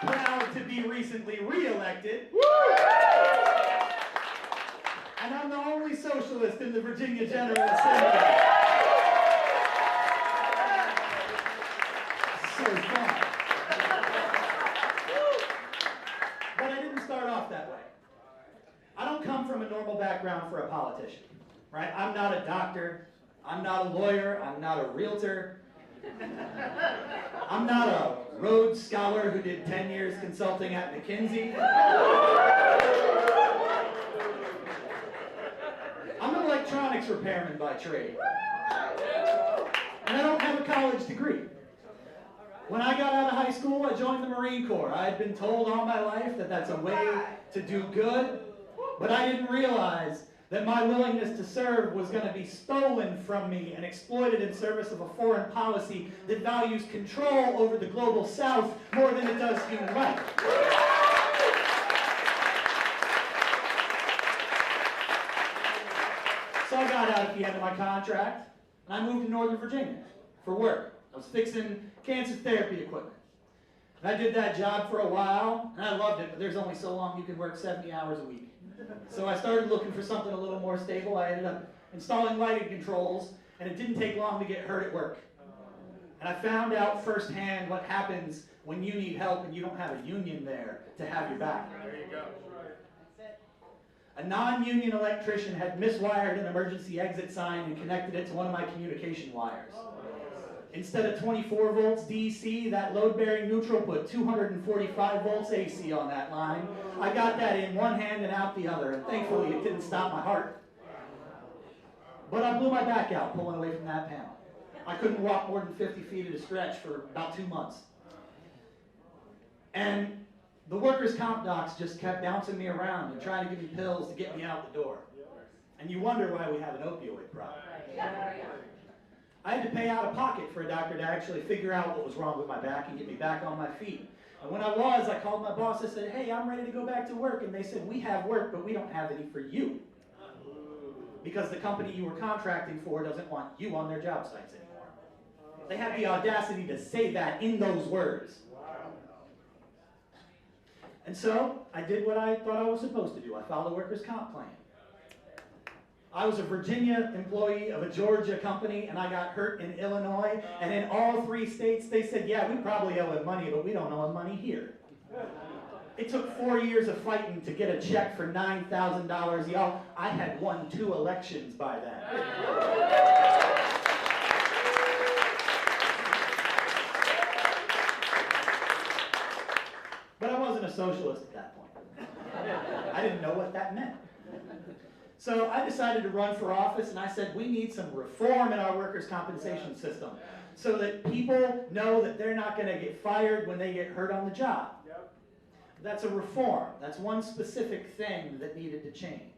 Proud to be recently re-elected. And I'm the only socialist in the Virginia General Assembly. So fun. But I didn't start off that way. I don't come from a normal background for a politician, right? I'm not a doctor. I'm not a lawyer. I'm not a realtor. I'm not a Rhodes Scholar who did 10 years consulting at McKinsey. I'm an electronics repairman by trade. And I don't have a college degree. When I got out of high school, I joined the Marine Corps. I had been told all my life that that's a way to do good, but I didn't realize that my willingness to serve was going to be stolen from me and exploited in service of a foreign policy that values control over the global south more than it does human life. So I got out at the end of my contract, and I moved to Northern Virginia for work. I was fixing cancer therapy equipment. And I did that job for a while, and I loved it, but there's only so long you can work 70 hours a week. So I started looking for something a little more stable. I ended up installing lighting controls, and it didn't take long to get hurt at work. And I found out firsthand what happens when you need help and you don't have a union there to have your back. There you go. A non-union electrician had miswired an emergency exit sign and connected it to one of my communication wires. Instead of 24 volts DC, that load-bearing neutral put 245 volts AC on that line. I got that in one hand and out the other, and thankfully it didn't stop my heart. But I blew my back out pulling away from that panel. I couldn't walk more than 50 feet at a stretch for about 2 months. And the workers' comp docs just kept bouncing me around and trying to give me pills to get me out the door. And you wonder why we have an opioid problem. I had to pay out of pocket for a doctor to actually figure out what was wrong with my back and get me back on my feet. And when I called my boss and said, hey, I'm ready to go back to work. And they said, we have work, but we don't have any for you. Because the company you were contracting for doesn't want you on their job sites anymore. They had the audacity to say that in those words. And so I did what I thought I was supposed to do. I filed a workers' comp claim. I was a Virginia employee of a Georgia company, and I got hurt in Illinois. And in all 3 states, they said, yeah, we probably owe him money, but we don't owe him money here. It took 4 years of fighting to get a check for $9,000. Y'all, I had won 2 elections by then. But I wasn't a socialist at that point. I didn't know what that meant. So I decided to run for office, and I said, we need some reform in our workers' compensation system so that people know that they're not going to get fired when they get hurt on the job. That's a reform. That's one specific thing that needed to change.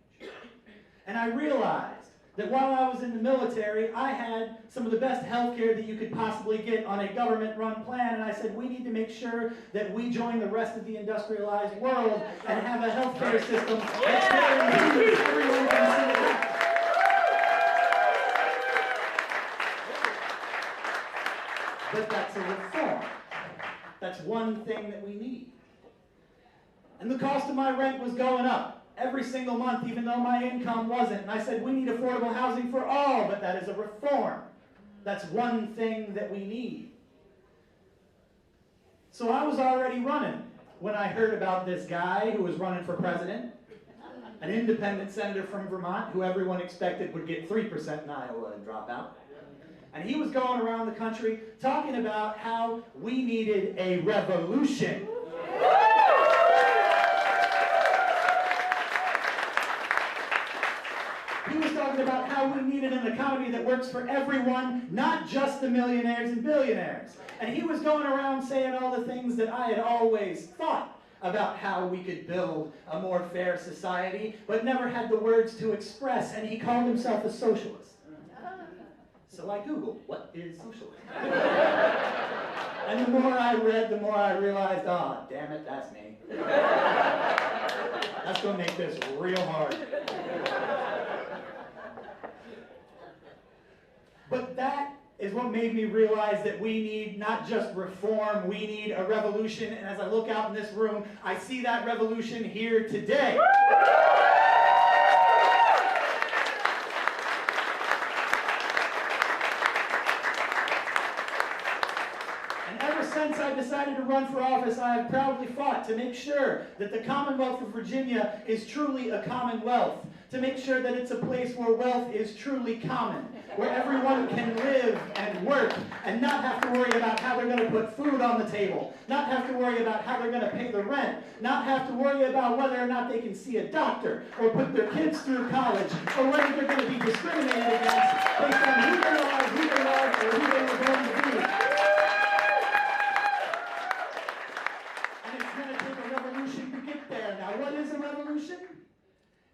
And I realized that while I was in the military, I had some of the best health care that you could possibly get on a government-run plan, and I said, we need to make sure that we join the rest of the industrialized world and have a health care system that's fair and inclusive. Everyone can see that. But that's a reform. That's one thing that we need. And the cost of my rent was going up every single month, even though my income wasn't. And I said, we need affordable housing for all, but that is a reform. That's one thing that we need. So I was already running when I heard about this guy who was running for president, an independent senator from Vermont who everyone expected would get 3% in Iowa and drop out. And he was going around the country talking about how we needed a revolution. He was talking about how we needed an economy that works for everyone, not just the millionaires and billionaires. And he was going around saying all the things that I had always thought about how we could build a more fair society, but never had the words to express, and he called himself a socialist. So I Googled, what is socialism? And the more I read, the more I realized, oh, damn it, that's me. That's going to make this real hard. But that is what made me realize that we need not just reform, we need a revolution. And as I look out in this room, I see that revolution here today. And ever since I decided to run for office, I have proudly fought to make sure that the Commonwealth of Virginia is truly a commonwealth, to make sure that it's a place where wealth is truly common, where everyone can live and work and not have to worry about how they're going to put food on the table, not have to worry about how they're going to pay the rent, not have to worry about whether or not they can see a doctor or put their kids through college, or whether they're going to be discriminated against based on who they are, or who they were born to be. And it's going to take a revolution to get there. Now, what is a revolution?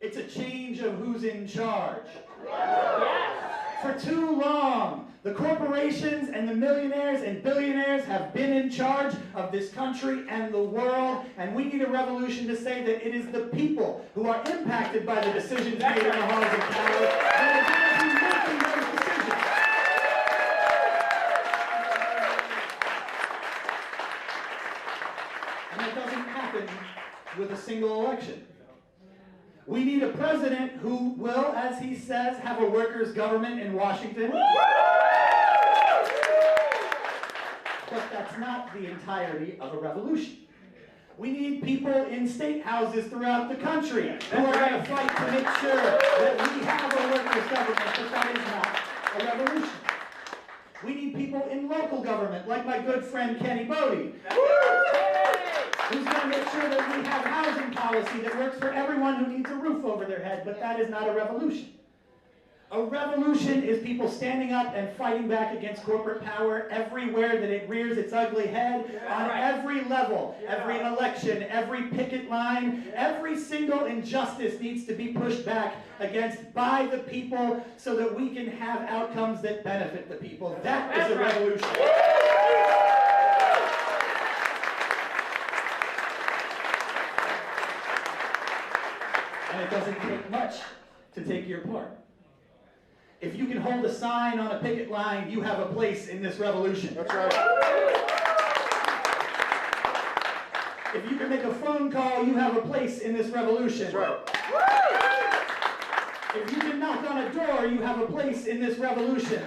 It's a change of who's in charge. Yes. For too long, the corporations and the millionaires and billionaires have been in charge of this country and the world, and we need a revolution to say that it is the people who are impacted by the decisions made in the halls of power that are going to be making those decisions. And that doesn't happen with a single election. We need a president who will, as he says, have a workers' government in Washington. But that's not the entirety of a revolution. We need people in state houses throughout the country who are going to fight to make sure that we have a workers' government, but that is not a revolution. We need people in local government, like my good friend Kenny Bodie, who's going to make sure that we have housing policy that works for everyone who needs a roof over their head, but that is not a revolution. A revolution is people standing up and fighting back against corporate power everywhere that it rears its ugly head, on every level, every election, every picket line, every single injustice needs to be pushed back against by the people so that we can have outcomes that benefit the people. That is a revolution. And it doesn't take much to take your part. If you can hold a sign on a picket line, you have a place in this revolution. That's right. If you can make a phone call, you have a place in this revolution. That's right. If you can knock on a door, you have a place in this revolution.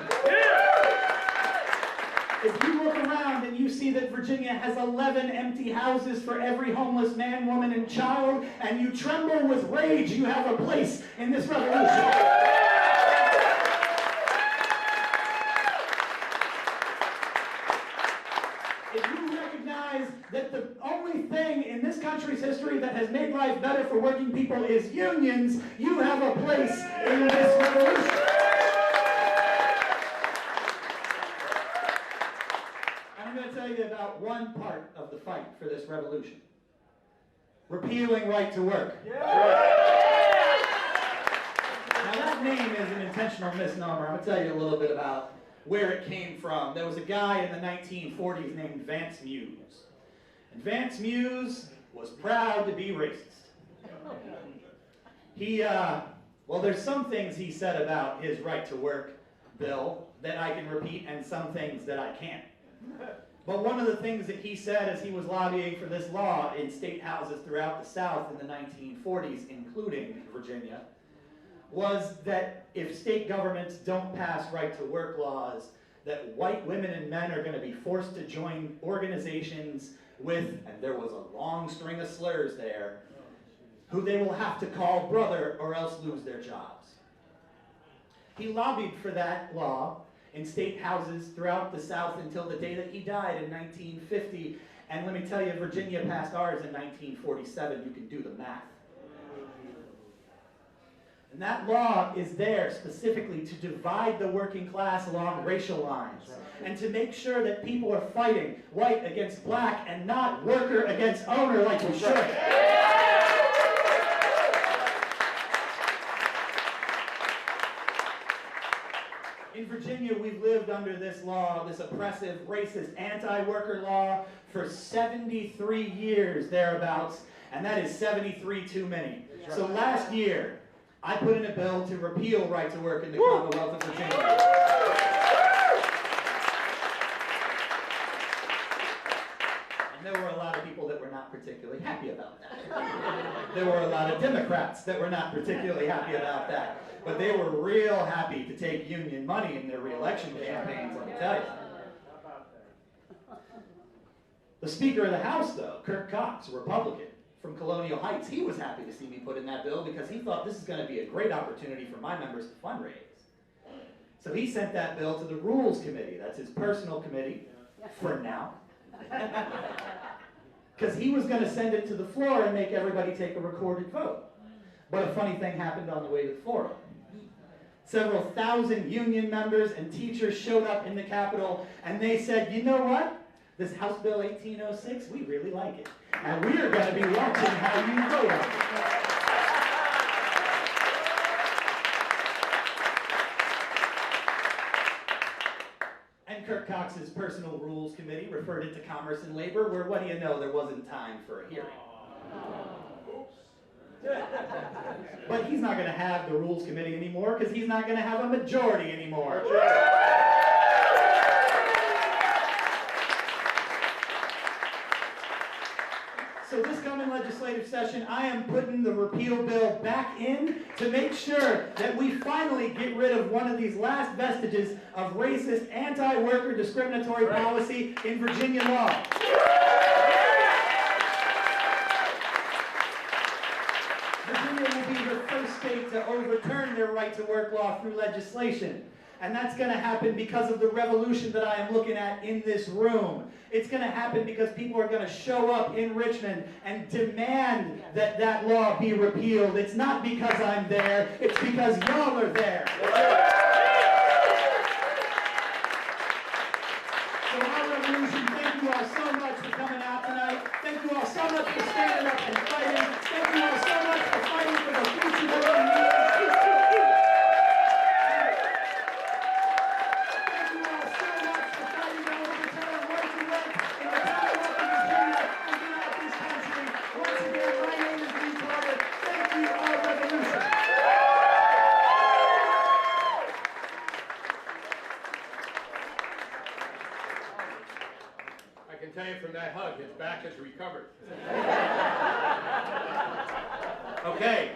If you look around and you see that Virginia has 11 empty houses for every homeless man, woman, and child, and you tremble with rage, you have a place in this revolution. If you recognize that the only thing in this country's history that has made life better for working people is unions, you have a place in this revolution. I'm going to tell you about one part of the fight for this revolution. Repealing right to work. Now that name is an intentional misnomer. I'm going to tell you a little bit about where it came from. There was a guy in the 1940s named Vance Muse. And Vance Muse was proud to be racist. Well, there's some things he said about his right to work bill that I can repeat and some things that I can't. But one of the things that he said as he was lobbying for this law in state houses throughout the South in the 1940s, including Virginia, was that if state governments don't pass right-to-work laws, that white women and men are going to be forced to join organizations with, and there was a long string of slurs there, who they will have to call brother or else lose their jobs. He lobbied for that law in state houses throughout the South until the day that he died in 1950. And let me tell you, Virginia passed ours in 1947. You can do the math. And that law is there specifically to divide the working class along racial lines and to make sure that people are fighting white against black and not worker against owner like we should. In Virginia, we've lived under this law, this oppressive, racist, anti-worker law for 73 years, thereabouts, and that is 73 too many. So last year, I put in a bill to repeal right to work in the Commonwealth of Virginia. And there were a lot of people that were not particularly happy about that. There were a lot of Democrats that were not particularly happy about that. But they were real happy to take union money in their re-election campaigns, let me tell you. The Speaker of the House, though, Kirk Cox, a Republican from Colonial Heights, he was happy to see me put in that bill because he thought this is going to be a great opportunity for my members to fundraise. So he sent that bill to the Rules Committee. That's his personal committee, for now. Because he was going to send it to the floor and make everybody take a recorded vote. But a funny thing happened on the way to the floor. Several thousand union members and teachers showed up in the Capitol, and they said, you know what? This House Bill 1806, we really like it. And we are going to be watching how you vote on it. And Kirk Cox's Personal Rules Committee referred it to Commerce and Labor, where, what do you know, there wasn't time for a hearing. But he's not going to have the Rules Committee anymore because he's not going to have a majority anymore. So this coming legislative session, I am putting the repeal bill back in to make sure that we finally get rid of one of these last vestiges of racist, anti-worker discriminatory policy in Virginia law. Virginia will be the first state to overturn their right-to-work law through legislation. And that's going to happen because of the revolution that I am looking at in this room. It's going to happen because people are going to show up in Richmond and demand that that law be repealed. It's not because I'm there, it's because y'all are there. So our revolution, thank you all so much for coming out tonight. Thank you all so much for standing up and fighting. Thank you all so much for fighting for the future that we need. From that hug, his back is recovered. Okay.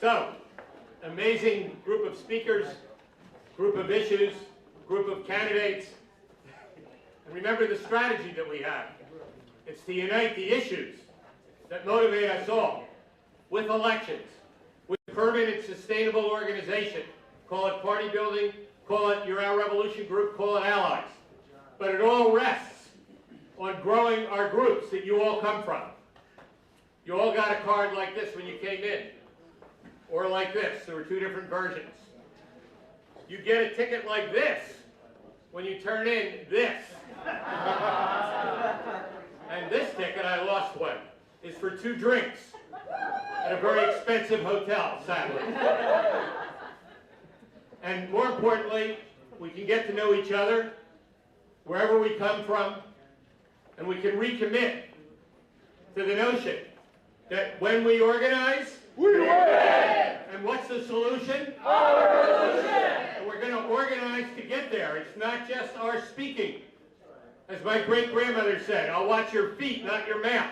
So, amazing group of speakers, group of issues, group of candidates. And remember the strategy that we have. It's to unite the issues that motivate us all with elections, with permanent sustainable organization. Call it party building, call it your Our Revolution group, call it allies. But it all rests on growing our groups that you all come from. You all got a card like this when you came in, or like this. There were two different versions. You get a ticket like this when you turn in this. And this ticket, I lost one, is for 2 drinks at a very expensive hotel, sadly. And more importantly, we can get to know each other wherever we come from, and we can recommit to the notion that when we organize, we win! And what's the solution? Our revolution! And we're going to organize to get there. It's not just our speaking. As my great-grandmother said, I'll watch your feet, not your mouth.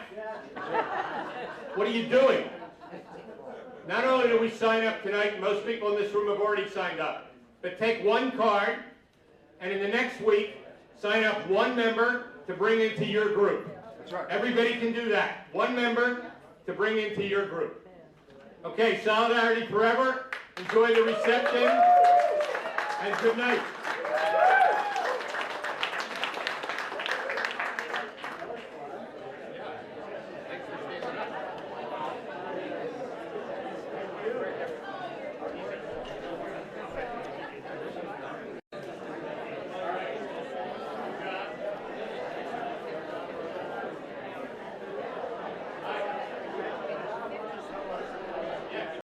What are you doing? Not only do we sign up tonight, most people in this room have already signed up, but take one card, and in the next week, sign up one member to bring into your group. That's right. Everybody can do that. One member to bring into your group. Okay, Solidarity Forever. Enjoy the reception, and good night.